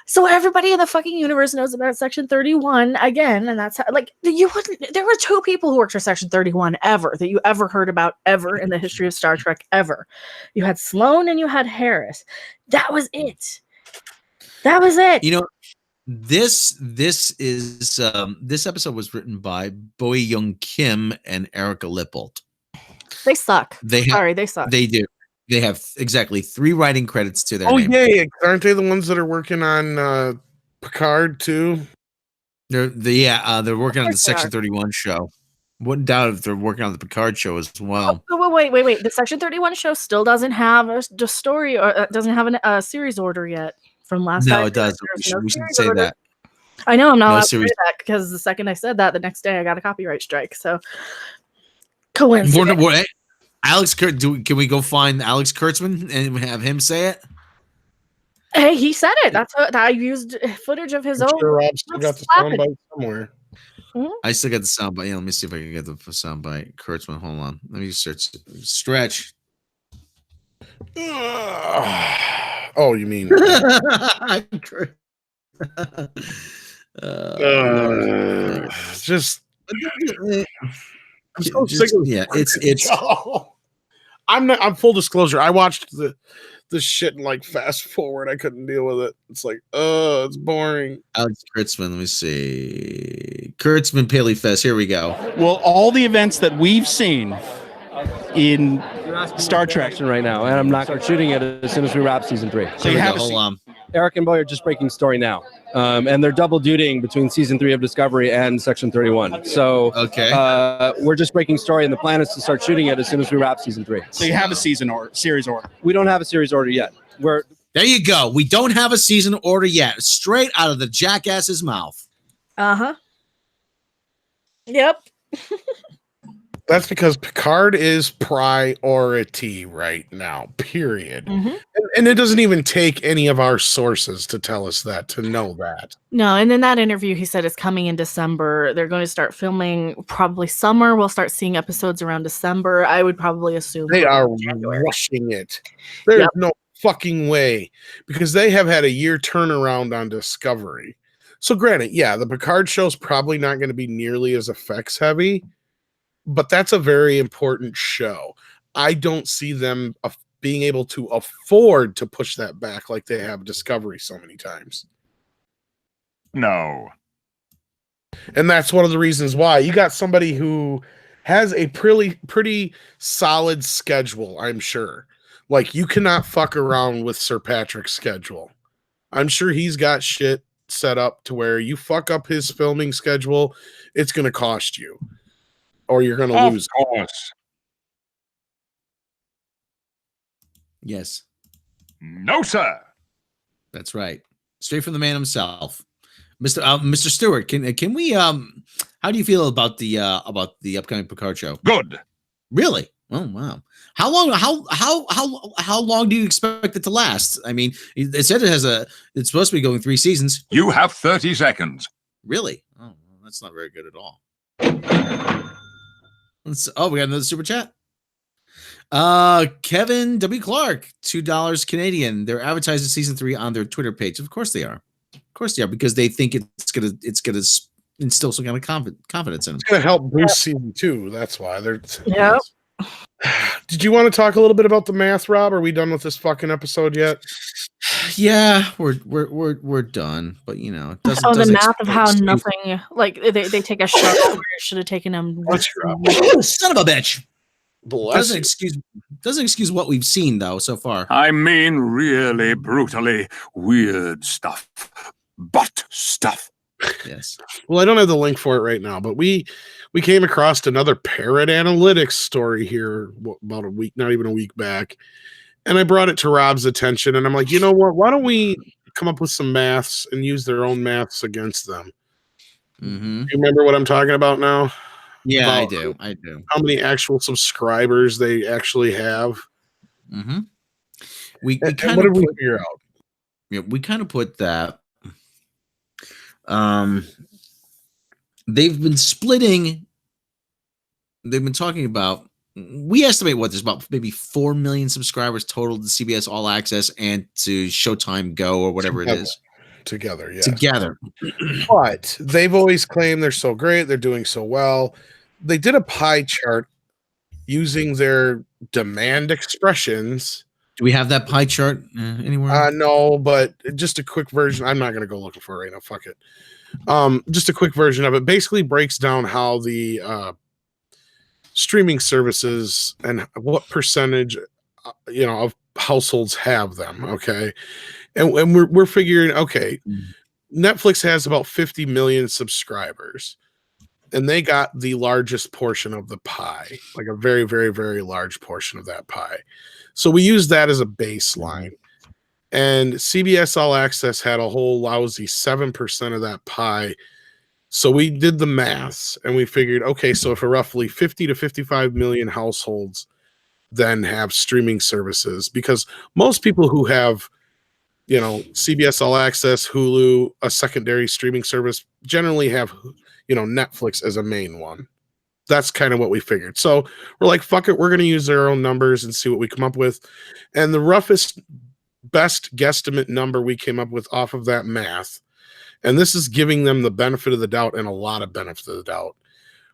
So everybody in the fucking universe knows about Section 31 again. And that's how, there were 2 people who worked for Section 31 ever that you ever heard about ever in the history of Star Trek ever. You had Sloan and you had Harris. That was it. This episode was written by Bowie Young Kim and Erica Lippold. They suck. They suck. They do. They have exactly 3 writing credits to their name. Oh, yeah. Aren't they the ones that are working on Picard too? They're working on the Section 31 show. Wouldn't doubt if they're working on the Picard show as well. Oh, wait. The Section 31 show still doesn't have a story or doesn't have a series order yet from last time. No, it does. We should say that. I know I'm not No allowed to series. say that because the second I said that, the next day I got a copyright strike. So coincidence. Alex Kurt, can we go find Alex Kurtzman and have him say it? Hey, he said it. That's what I used footage of his I'm own. sure Rob still got the slapping. soundbite somewhere. I still got the soundbite. Yeah, let me see if I can get the soundbite. Kurtzman, hold on. Let me search. Stretch. Oh, you mean just I'm so sick of yeah, it's I'm full disclosure. I watched this shit and like fast forward. I couldn't deal with it. It's like, it's boring. Alex Kurtzman. Let me see. Kurtzman Paley Fest. Here we go. Well, all the events that we've seen in Star Trek right now, and I'm not shooting it as soon as we wrap season 3. So you have hold on. Eric and Boy are just breaking story now, and they're double dutying between season 3 of Discovery and Section 31. So Okay. we're just breaking story, and the plan is to start shooting it as soon as we wrap season 3. So you have a series order. We don't have a series order yet. There you go. We don't have a season order yet. Straight out of the jackass's mouth. Yep. That's because Picard is priority right now, period. And it doesn't even take any of our sources to tell us that, to know that. No, and in that interview, he said it's coming in December. They're going to start filming probably summer. We'll start seeing episodes around December. I would probably assume They are January. rushing it. There's Yep. no fucking way, because they have had a year turnaround on Discovery. So granted, yeah, the Picard show's probably not going to be nearly as effects heavy, but that's a very important show. I don't see them being able to afford to push that back like they have Discovery so many times. No. And that's one of the reasons why you got somebody who has a pretty solid schedule, I'm sure. Like, you cannot fuck around with Sir Patrick's schedule. I'm sure he's got shit set up to where you fuck up his filming schedule, it's going to cost you, or you're going to lose. Of course. Yes, No, sir. that's right. Straight from the man himself, Mr. Stewart. Can we how do you feel about the upcoming Picard show? Good. Really? Oh wow. How long do you expect it to last? I mean, it said it's supposed to be going 3 seasons. You have 30 seconds. Really? Oh, well, that's not very good at all. We got another super chat. Kevin W. Clark, $2 Canadian. They're advertising season 3 on their Twitter page. Of course they are. Of course they are, because they think it's gonna instill some kind of confidence in them. It's going to help boost season 2. That's why they're. Yep. Did you want to talk a little bit about the math, Rob? Are we done with this fucking episode yet? Yeah, we're done. But you know, it doesn't. The doesn't math of how excuse- nothing, like they take a shot where it should have taken them. Son of a bitch. Bless Doesn't excuse what we've seen though so far. I mean, really brutally weird stuff. Butt stuff. Yes. Well, I don't have the link for it right now, but we came across another Parrot Analytics story here about a week, not even a week back. And I brought it to Rob's attention, and I'm like, you know what? Why don't we come up with some maths and use their own maths against them? Mm-hmm. You remember what I'm talking about now? Yeah, I About do. how many actual subscribers they actually have. Mm-hmm. We And kind what of did we put, figure out? yeah, we kind of put that. They've been splitting. They've been talking about. We estimate what there's about maybe 4 million subscribers total to CBS All Access and to Showtime Go or whatever it is Together, yeah. together. But they've always claimed they're so great, they're doing so well. They did a pie chart using their demand expressions. Do we have that pie chart anywhere? No, but just a quick version. I'm not going to go looking for it right now. Fuck it. Just a quick version of it basically breaks down how the streaming services and what percentage, of households have them. Okay. And we're figuring, okay, Netflix has about 50 million subscribers, and they got the largest portion of the pie, like a very, very, very large portion of that pie. So we use that as a baseline. And CBS All Access had a whole lousy 7% of that pie. So we did the maths and we figured, okay, so for roughly 50 to 55 million households then have streaming services, because most people who have, you know, CBS All Access, Hulu, a secondary streaming service generally have, you know, Netflix as a main one. That's kind of what we figured. So we're like, fuck it, we're going to use our own numbers and see what we come up with. And the roughest, best guesstimate number we came up with off of that math, and this is giving them the benefit of the doubt and a lot of benefit of the doubt,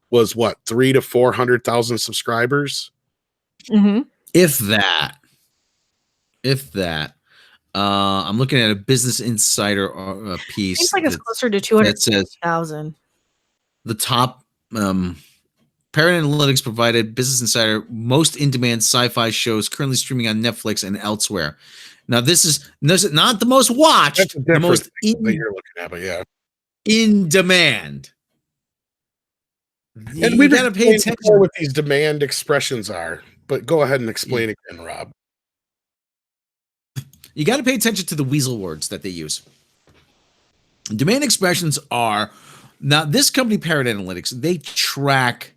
was what, 300,000 to 400,000 subscribers? Mm-hmm. If that. I'm looking at a Business Insider piece. Seems like it's closer to 200,000. The top Parrot Analytics provided Business Insider most in-demand sci-fi shows currently streaming on Netflix and elsewhere. Now, this is not the most watched, the most that you're looking at, but yeah, in demand. And we got to pay attention to what these demand expressions are. But go ahead and explain again, Rob. You got to pay attention to the weasel words that they use. Demand expressions are, now this company, Parrot Analytics, they track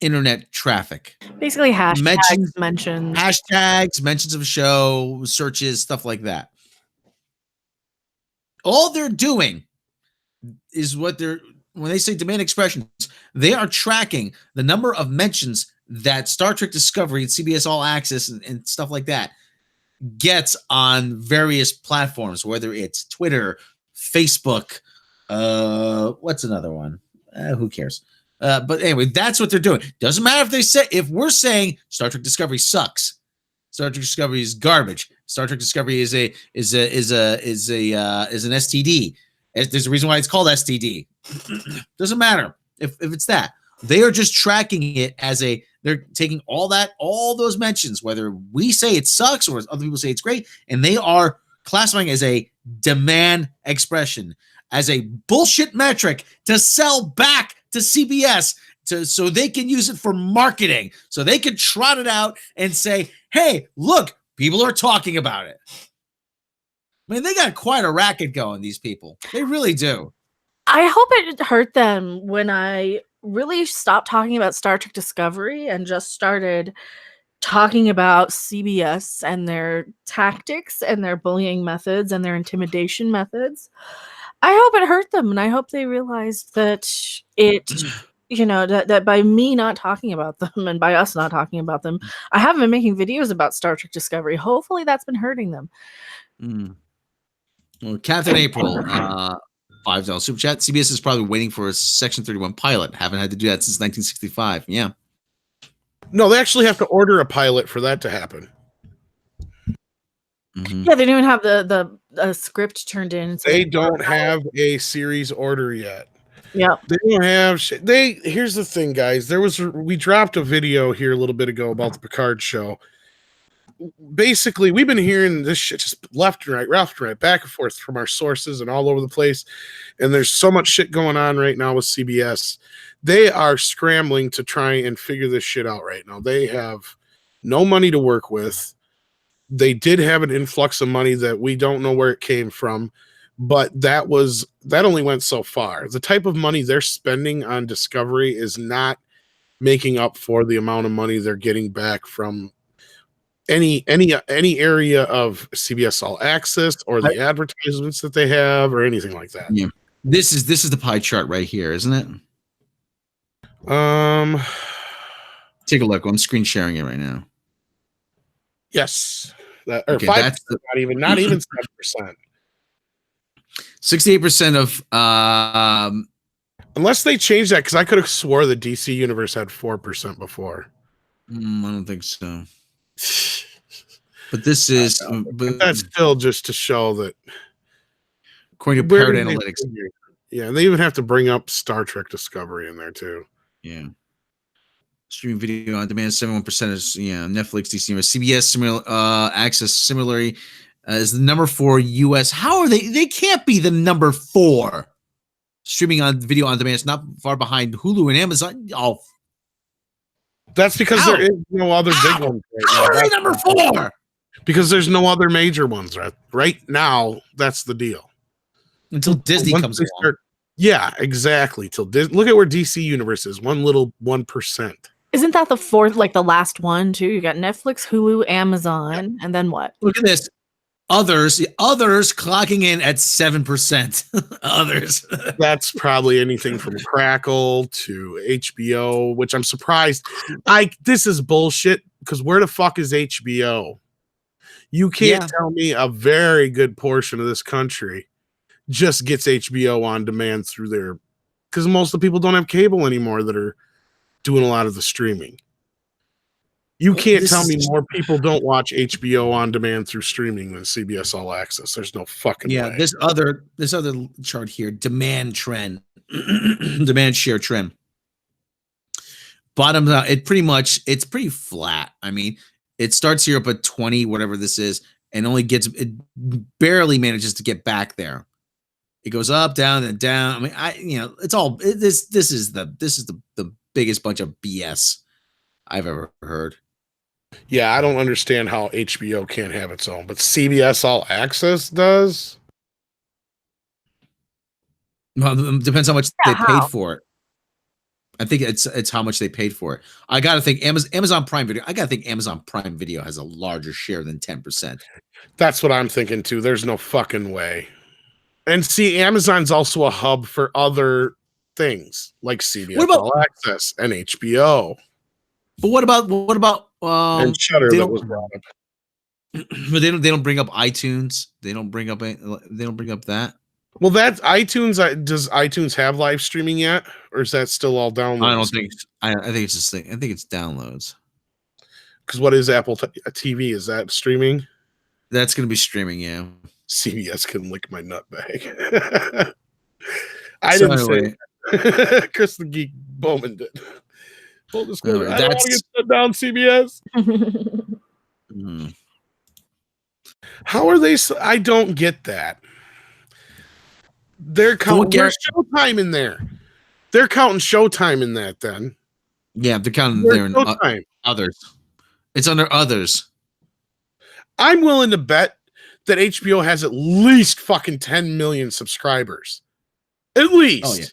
internet traffic. Basically hashtags, mentions. Hashtags, mentions of a show, searches, stuff like that. All they're doing is when they say demand expressions, they are tracking the number of mentions that Star Trek Discovery and CBS All Access and stuff like that gets on various platforms, whether it's Twitter, Facebook, what's another one? Who cares? But anyway, that's what they're doing. Doesn't matter if we're saying Star Trek Discovery sucks, Star Trek Discovery is garbage, Star Trek Discovery is an STD. There's a reason why it's called STD. Doesn't matter if it's that. They are just tracking it as they're taking all those mentions, whether we say it sucks or other people say it's great, and they are classifying as a demand expression, as a bullshit metric to sell back to CBS so they can use it for marketing, so they can trot it out and say, hey, look, people are talking about it. I mean, they got quite a racket going, these people. They really do. I hope it hurt them when I really stopped talking about Star Trek Discovery and just started talking about CBS and their tactics and their bullying methods and their intimidation methods. I hope it hurt them, and I hope they realized that that by me not talking about them and by us not talking about them, I haven't been making videos about Star Trek Discovery. Hopefully that's been hurting them. Well, Catherine April, $5 super chat. CBS is probably waiting for a Section 31 pilot. Haven't had to do that since 1965. Yeah. No, they actually have to order a pilot for that to happen. Mm-hmm. Yeah, they don't even have the script turned in. So they don't have a series order yet. Yeah, they don't have shit. Here's the thing, guys. We dropped a video here a little bit ago about the Picard show. Basically, we've been hearing this shit just left and right, back and forth from our sources and all over the place. And there's so much shit going on right now with CBS. They are scrambling to try and figure this shit out right now. They have no money to work with. They did have an influx of money that we don't know where it came from, but that only went so far. The type of money they're spending on Discovery is not making up for the amount of money they're getting back from any area of CBS All Access or the advertisements that they have or anything like that. Yeah. This is the pie chart right here, isn't it? Take a look. I'm screen sharing it right now. Yes. Okay, 5%, that's not even 7%. 68% of unless they change that, because I could have swore the DC universe had 4% before. I don't think so. But this is but that's still just to show that according to Parrot Analytics. Yeah, and they even have to bring up Star Trek Discovery in there too. Yeah. Streaming video on demand, 71% is Netflix, DC, CBS Access similarly is the number 4 US. How are they? They can't be the number 4 streaming on video on demand. It's not far behind Hulu and Amazon. Oh, that's because there is no other big one. How are they number 4? because there's no other major ones right now. That's the deal. Until Disney Once comes they along. yeah, exactly. Look at where DC Universe is. 1%. Isn't that the fourth, like the last one too? You got Netflix, Hulu, Amazon, and then what? Look at this. Others clocking in at 7%. Others. That's probably anything from Crackle to HBO, which I'm surprised. This is bullshit because where the fuck is HBO? You can't tell me a very good portion of this country just gets HBO on demand through their, because most of the people don't have cable anymore that are doing a lot of the streaming. You can't tell me more people don't watch HBO on demand through streaming than CBS All Access. There's no fucking way. This other chart here, demand trend, demand share trend. Bottom out, it's pretty flat. I mean, it starts here up at 20, whatever this is, and it barely manages to get back there. It goes up, down, and down. I mean, it's all this is the biggest bunch of BS I've ever heard. Yeah, I don't understand how HBO can't have its own, but CBS All Access does. Well, it depends how much they paid for it. I think it's how much they paid for it. I gotta think Amazon Prime Video. I gotta think Amazon Prime Video has a larger share than 10%. That's what I'm thinking too. There's no fucking way. And see, Amazon's also a hub for other things like CBS All Access and HBO. But what about and Shudder that was brought up? But they don't bring up iTunes. They don't bring up that. Well, that's iTunes. Does iTunes have live streaming yet, or is that still all downloads? I don't think. I think it's just. I think it's downloads. Because what is Apple TV? Is that streaming? That's going to be streaming. Yeah. CBS can lick my nutbag. I didn't say it. Chris the Geek Bowman did. Full disclosure. I don't want to get shut down, CBS. How are they? I don't get that. They're counting Showtime in there. They're counting Showtime in that then. Yeah, they're counting there in others. It's under others. I'm willing to bet that HBO has at least fucking 10 million subscribers. At least. Oh, yeah.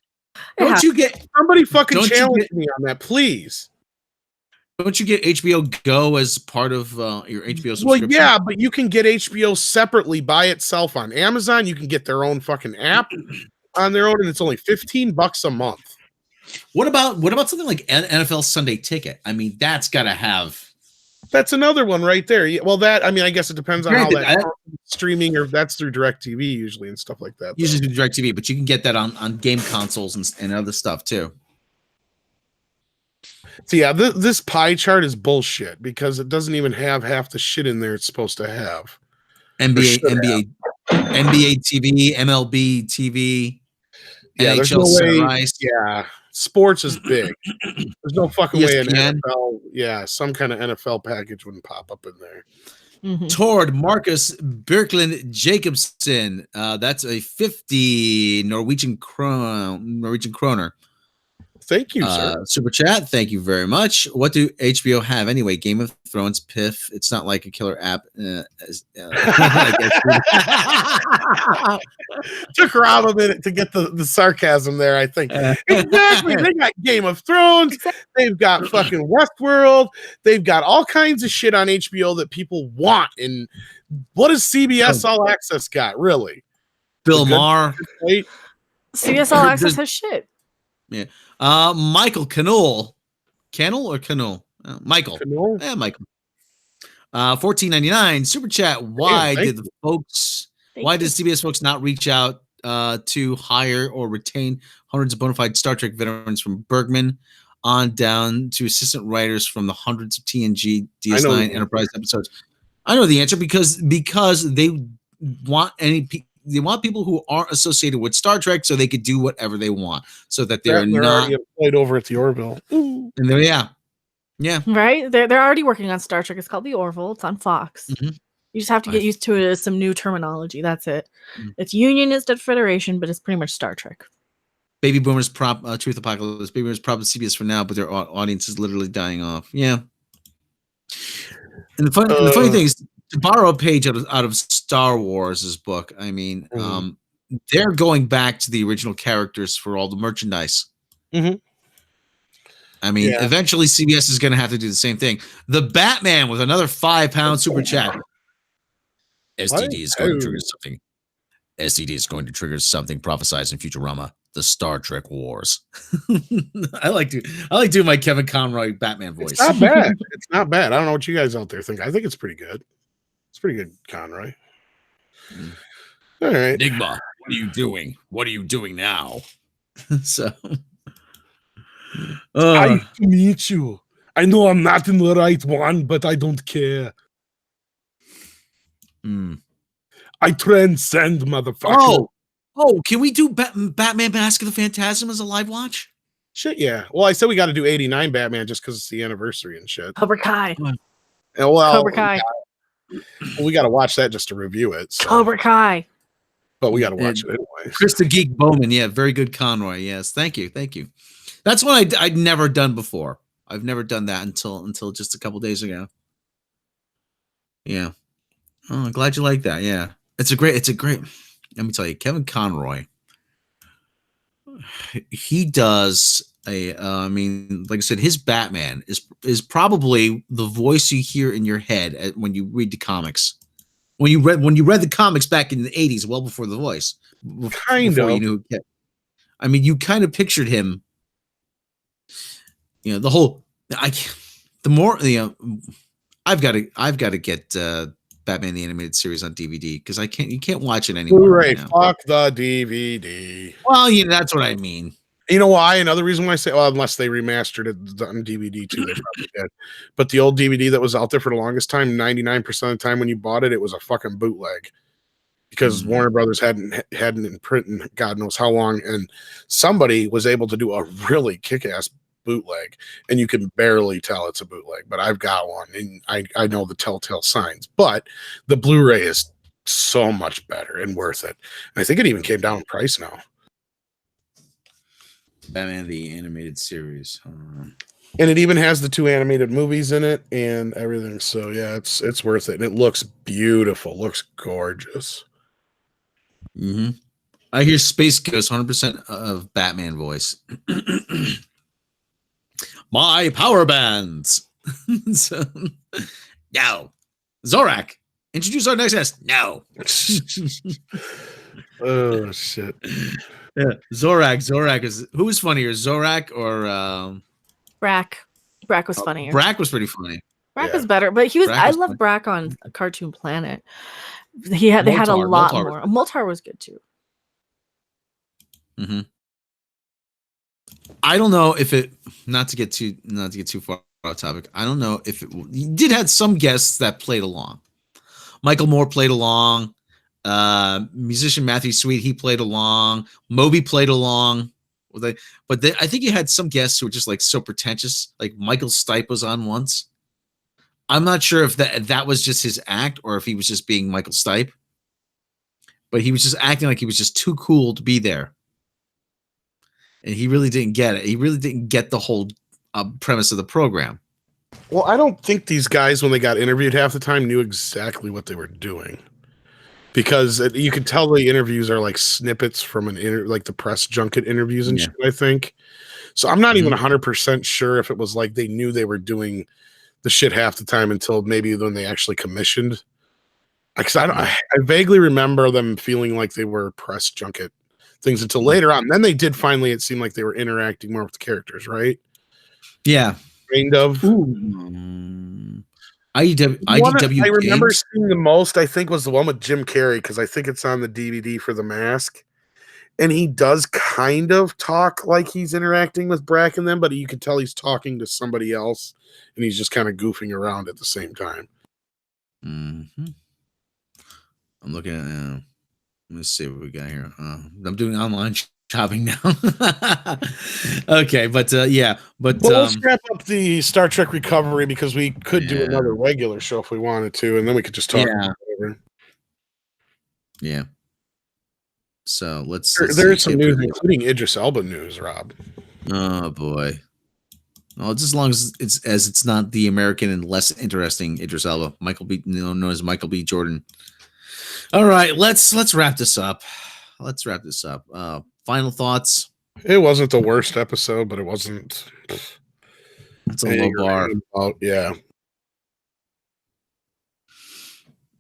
Don't you get somebody fucking challenge me on that, please? Don't you get HBO Go as part of your HBO subscription? Well, yeah, but you can get HBO separately by itself on Amazon. You can get their own fucking app on their own, and it's only $15 a month. What about something like NFL Sunday Ticket? I mean, that's got to have. That's another one right there. Well, I guess it depends on how that streaming, or that's through DirecTV usually and stuff like that. Usually through DirecTV, but you can get that on game consoles and other stuff too. So yeah, this pie chart is bullshit because it doesn't even have half the shit in there it's supposed to have. NBA TV, MLB TV, yeah, NHL Sunrise. Yeah, sports is big. There's no fucking way an NFL, some kind of NFL package wouldn't pop up in there. Toward Marcus Birkeland Jacobson. That's a 50 Norwegian kroner. Thank you, sir. Super chat. Thank you very much. What do HBO have anyway? Game of Thrones, Piff. It's not like a killer app. Took Rob a minute to get the sarcasm there, I think. Exactly. They got Game of Thrones. They've got fucking Westworld. They've got all kinds of shit on HBO that people want. And what does CBS All Access got, really? Bill Maher. CBS All Access has shit. Yeah. Michael Canole. Michael. Canole? Yeah, Michael. $14.99 super chat. Why did CBS folks not reach out to hire or retain hundreds of bona fide Star Trek veterans from Bergman on down to assistant writers from the hundreds of TNG DS9 Enterprise episodes? I know the answer because they want they want people who aren't associated with Star Trek so they could do whatever they want, so that they're not employed over at the Orville. And yeah, right. They're already working on Star Trek. It's called the Orville. It's on Fox. You just have to get used to some new terminology. That's it. It's Union instead of Federation, but it's pretty much Star Trek. Baby Boomers Truth Apocalypse. Baby Boomers probably CBS for now, but their audience is literally dying off. Yeah. And the funny thing is, to borrow a page out of Star Wars' book, I mean, they're going back to the original characters for all the merchandise. Mhm. I mean, Yeah. eventually CBS is going to have to do the same thing. The Batman with another £5 super chat. STD is going to trigger something. STD is going to trigger something prophesized in Futurama, the Star Trek Wars. I like doing my Kevin Conroy Batman voice. It's not bad. It's not bad. I don't know what you guys out there think. I think it's pretty good. It's pretty good, Conroy. All right. Enigma, what are you doing? What are you doing now? So Nice to meet you. I know I'm not in the right one, but I don't care. I transcend, motherfucker. Oh, can we do Batman Mask of the Phantasm as a live watch? Shit, yeah. Well, I said we got to do 89 Batman just because it's the anniversary and shit. Cobra Kai. And well, Cobra Kai. We got to watch that just to review it. So. Cobra Kai. But we got to watch it anyway. Chris the Geek Bowman, yeah, very good Conroy. Yes, thank you. That's one I'd never done before. I've never done that until just a couple days ago. Yeah. Oh, I'm glad you like that. Yeah. It's a great, let me tell you, Kevin Conroy, he does I mean, like I said, his Batman is probably the voice you hear in your head when you read the comics. When you read the comics back in the 80s, well before the voice. Kind of. You knew, I mean, you kind of pictured him, you know, the whole I've got to get Batman the Animated Series on DVD because you can't watch it anymore. Blu-ray, right now. fuck the DVD. Well, that's what I mean. You know why? Another reason why I say, well, unless they remastered it on DVD too, they probably did. But the old DVD that was out there for the longest time, 99% of the time when you bought it, it was a fucking bootleg because Warner Brothers hadn't in print in God knows how long, and somebody was able to do a really kick-ass bootleg, and you can barely tell it's a bootleg. But I've got one, and I know the telltale signs. But the Blu-ray is so much better and worth it. And I think it even came down in price now. Batman the Animated Series. And it even has the 2 animated movies in it and everything. So yeah, it's worth it. And it looks beautiful. Looks gorgeous. I hear Space Ghost 100% of Batman voice. My power bands. So, no. Zorak, introduce our next guest. No. Oh shit. Yeah, Zorak is who was funnier, Zorak or Brack. Brack was funnier. Brack was pretty funny. Brack was better, but I love Brack on Cartoon Planet. They had a lot more. Moltar was good too. I don't know if it not to get too far off topic. I don't know if it did have some guests that played along. Michael Moore played along. Musician Matthew Sweet, he played along. Moby played along. I think you had some guests who were just like so pretentious. Like Michael Stipe was on once. I'm not sure if that was just his act or if he was just being Michael Stipe. But he was just acting like he was just too cool to be there. And he really didn't get it. He really didn't get the whole premise of the program. Well, I don't think these guys, when they got interviewed half the time, knew exactly what they were doing. Because you could tell the interviews are like snippets from like the press junket interviews and shit, I think. So I'm not even 100% sure if it was like they knew they were doing the shit half the time until maybe when they actually commissioned. Because I vaguely remember them feeling like they were press junket things until later on. Then they did finally, it seemed like they were interacting more with the characters, right? Yeah. Kind of. IDW I remember Games? seeing the most, I think, was the one with Jim Carrey, because I think it's on the DVD for The Mask. And he does kind of talk like he's interacting with Brack and them, but you can tell he's talking to somebody else, and he's just kind of goofing around at the same time. I'm looking at let's see what we got here. I'm doing online shopping now. Okay, but We'll wrap up the Star Trek Recovery because we could do another regular show if we wanted to, and then we could just talk about whatever. Yeah. So let's There's some news, including Idris Elba news, Rob. Oh boy. Well, just as long as it's not the American and less interesting Idris Elba, known as Michael B. Jordan. All right, let's wrap this up. Final thoughts. It wasn't the worst episode, but it wasn't. It's a low bar. Yeah.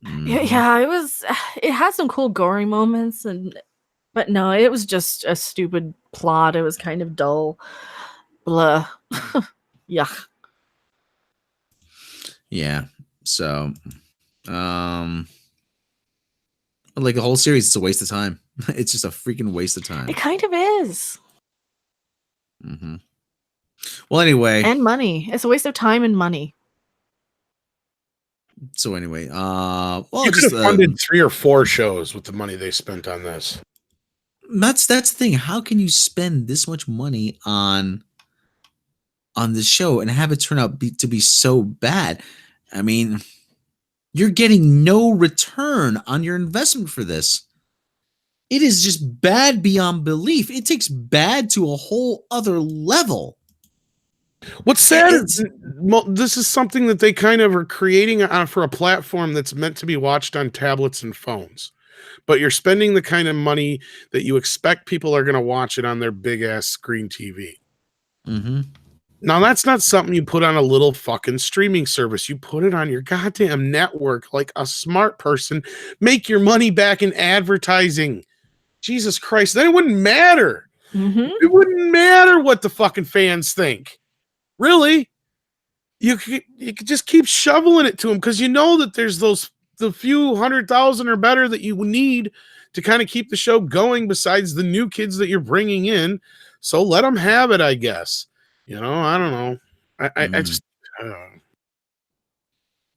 Yeah, it was. It had some cool gory moments, but no, it was just a stupid plot. It was kind of dull. Blah. Yuck. Yeah. So, like the whole series, it's a waste of time. It's just a freaking waste of time. It kind of is. Mm-hmm. Well, anyway, And money. It's a waste of time and money. so anyway, You well, could have funded 3 or 4 shows with the money they spent on this. that's the thing. How can you spend this much money on the show and have it turn out to be so bad? I mean, you're getting no return on your investment for this. It is just bad beyond belief. It takes bad to a whole other level. What's sad is this is something that they kind of are creating for a platform that's meant to be watched on tablets and phones. But you're spending the kind of money that you expect people are going to watch it on their big ass screen TV. Mm-hmm. Now, that's not something you put on a little fucking streaming service. You put it on your goddamn network like a smart person. Make your money back in advertising. Jesus Christ. Then it wouldn't matter. Mm-hmm. It wouldn't matter what the fucking fans think. Really? You could just keep shoveling it to them because you know that there's the few 100,000 or better that you need to kind of keep the show going besides the new kids that you're bringing in. So let them have it, I guess. You know, I don't know. I just, I don't know.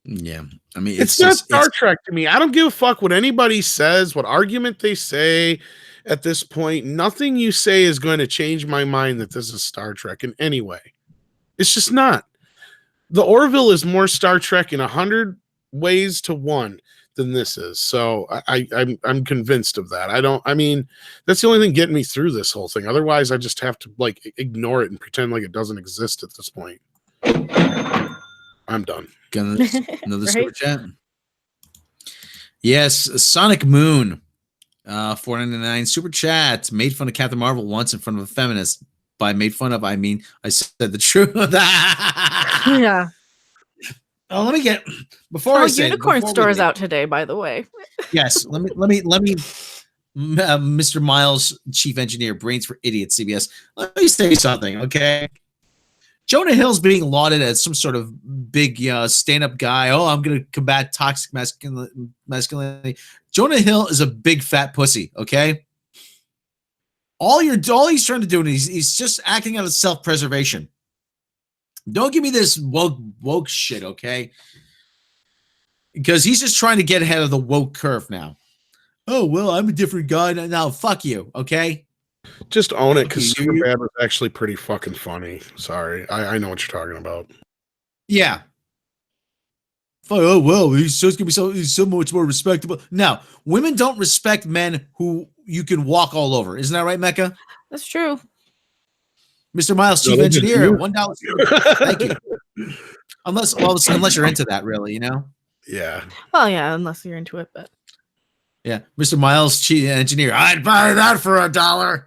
Yeah. I mean, It's not Star Trek to me. I don't give a fuck what anybody says, what argument they say at this point. Nothing you say is going to change my mind that this is Star Trek in any way. It's just not. The Orville is more Star Trek in 100 ways to 1 than this is. So I'm convinced of that. I mean, that's the only thing getting me through this whole thing. Otherwise, I just have to like ignore it and pretend like it doesn't exist at this point. I'm done. Another right? Super chat. Yes, Sonic Moon. $4.99 super chat. Made fun of Captain Marvel once in front of a feminist. By made fun of, I mean I said the truth. Yeah. Oh, let me get before I say Unicorn Store is out today, by the way. Yes, let me Mr. Miles, chief engineer, brains for idiots, CBS. Let me say something, okay? Jonah Hill's being lauded as some sort of big stand-up guy. Oh, I'm going to combat toxic masculinity. Jonah Hill is a big fat pussy, okay? All he's trying to do is he's just acting out of self-preservation. Don't give me this woke shit, okay? Because he's just trying to get ahead of the woke curve now. Oh, well, I'm a different guy now. Fuck you, okay? Just own it, because Superbad was actually pretty fucking funny. Sorry. I know what you're talking about. Yeah. Oh, well, he's so much more respectable. No, women don't respect men who you can walk all over. Isn't that right, Mecca? That's true. Mr. Miles, chief engineer, $1. Thank you. Unless you're into that, really, you know? Yeah. Well, yeah, unless you're into it, but yeah, Mr. Miles, chief engineer, I'd buy that for $1.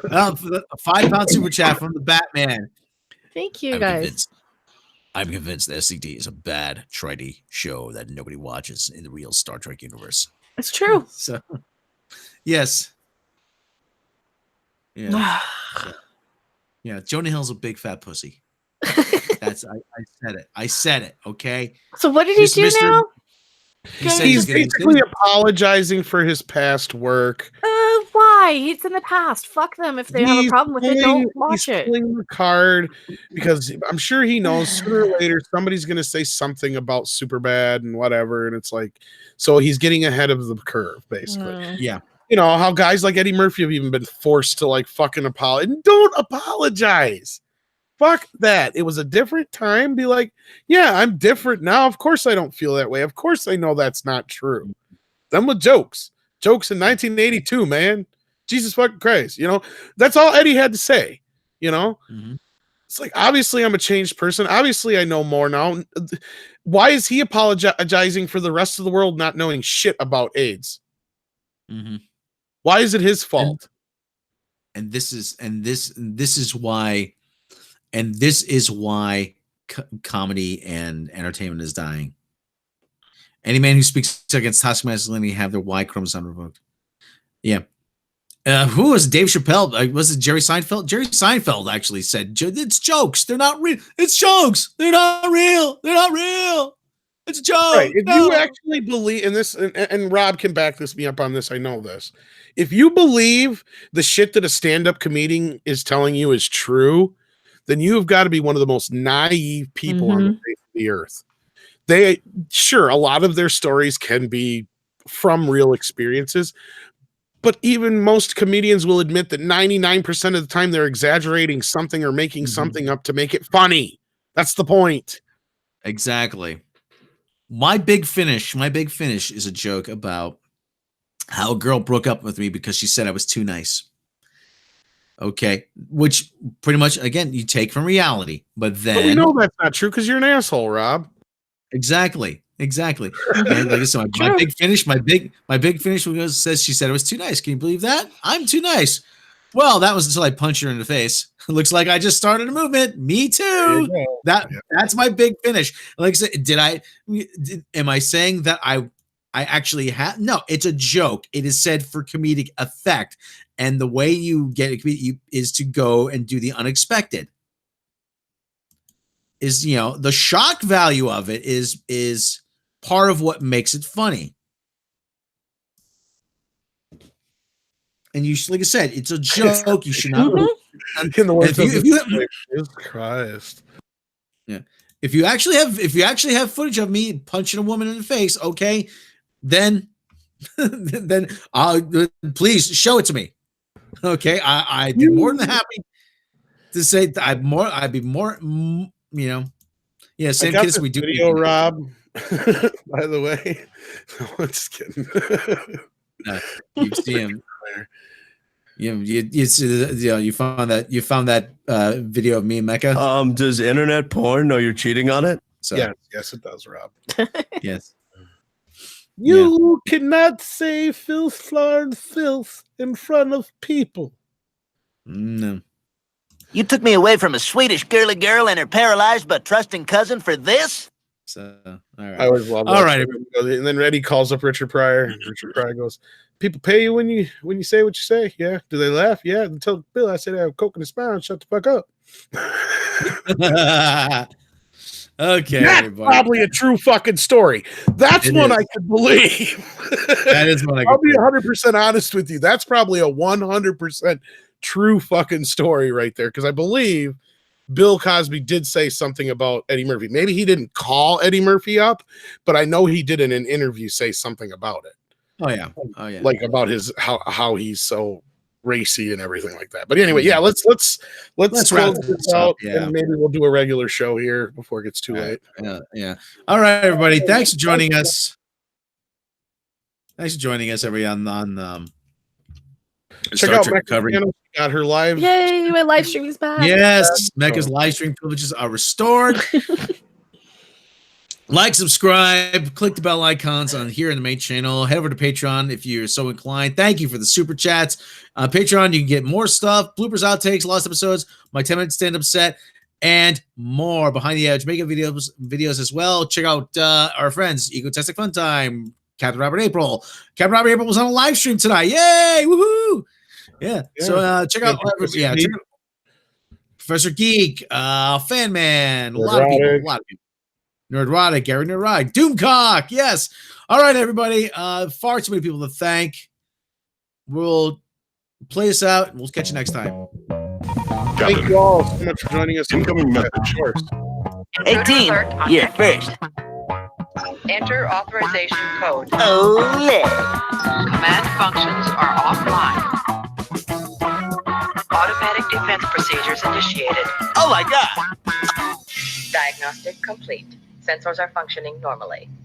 A £5 super chat from the Batman. Thank you, guys. I'm convinced the SCD is a bad, trite show that nobody watches in the real Star Trek universe. It's true. So, yes. Yeah. Yeah, Jonah Hill's a big fat pussy. I said it. I said it, okay? So what did he do now? He's basically apologizing for his past work. Why? It's in the past. Fuck them. If they have a problem with it, don't watch it. He's pulling the card because I'm sure he knows sooner or later somebody's going to say something about Superbad and whatever. And it's like, so he's getting ahead of the curve, basically. Yeah. You know, how guys like Eddie Murphy have even been forced to like fucking apologize. Don't apologize. Fuck that. It was a different time. Be like, yeah, I'm different now. Of course I don't feel that way. Of course I know that's not true. Them with jokes. Jokes in 1982, man. Jesus fucking Christ. You know, that's all Eddie had to say, you know? Mm-hmm. It's like, obviously I'm a changed person. Obviously I know more now. Why is he apologizing for the rest of the world not knowing shit about AIDS? Mm-hmm. Why is it his fault? And this is why comedy and entertainment is dying. Any man who speaks against toxic masculinity have their Y chromosome revoked. Yeah. Who was Dave Chappelle? Was it Jerry Seinfeld? Jerry Seinfeld actually said, it's jokes. They're not real. It's jokes. They're not real. They're not real. It's a joke. Right. If no. you actually believe in this, and Rob can back me up on this, I know this. If you believe the shit that a stand-up comedian is telling you is true, then you have got to be one of the most naive people on the face of the earth. Sure, a lot of their stories can be from real experiences, but even most comedians will admit that 99% of the time they're exaggerating something or making something up to make it funny. That's the point. Exactly. My big finish is a joke about how a girl broke up with me because she said I was too nice. Okay, which pretty much, again, you take from reality, but we know that's not true because you're an asshole, Rob. Exactly. And like I said, my big finish says she said it was too nice. Can you believe that? I'm too nice. Well, that was until I punched her in the face. Looks like I just started a movement. Me too. That's my big finish. Like I said, am I saying that I actually have? No, it's a joke. It is said for comedic effect. And the way you get it is to go and do the unexpected. Is, the shock value of it is part of what makes it funny. And you, like I said, it's a joke. You should not. In the words of Jesus Christ. Yeah. If you actually have footage of me punching a woman in the face, okay, then please show it to me. Okay, I'd be more than happy to say that I'd be more, yeah, same kids we do. Video, Rob. By the way, I'm just kidding. You see him. You found that video of me and Mecca. Does internet porn know you're cheating on it? So yes, it does, Rob. Yes. You cannot say filth, Florence, filth in front of people. No. You took me away from a Swedish girly girl and her paralyzed but trusting cousin for this? So, all right. I always love that. All right. And then Eddie calls up Richard Pryor. Richard Pryor goes, people pay you when you say what you say. Yeah. Do they laugh? Yeah. And tell Bill I said I have coke in the spine. Shut the fuck up. Okay. That's probably a true fucking story. That's one I could believe. That is one I'll be 100% honest with you. That's probably a 100% true fucking story right there. Because I believe Bill Cosby did say something about Eddie Murphy. Maybe he didn't call Eddie Murphy up, but I know he did in an interview say something about it. Oh yeah. Like about his how he's so racy and everything like that. But anyway, yeah, let's wrap this out, and maybe we'll do a regular show here before it gets too late. Yeah. All right, everybody. Thanks for joining us. Everyone on check out Mecca's channel. She got her live. Yay, my live stream is back. Yes, Mecca's live stream privileges are restored. Like, subscribe, click the bell icons on here in the main channel. Head over to Patreon if you're so inclined. Thank you for the super chats. Patreon, you can get more stuff, bloopers, outtakes, lost episodes, my 10-minute stand-up set, and more. Behind the Edge, making videos as well. Check out our friends, Egotastic Fun Time, Captain Robert April. Captain Robert April was on a live stream tonight. Yay! Woohoo! Yeah. So check out Professor Geek, Fan Man, a lot of people. Nerdrotic, Gary Nerdrotic, Doomcock, yes. All right, everybody. Far too many people to thank. We'll play this out, and we'll catch you next time. Thank you all so much for joining us. Incoming message. 18, you're first. Enter authorization code. Oh, Command functions are offline. Automatic defense procedures initiated. oh my God. Diagnostic complete. Sensors are functioning normally.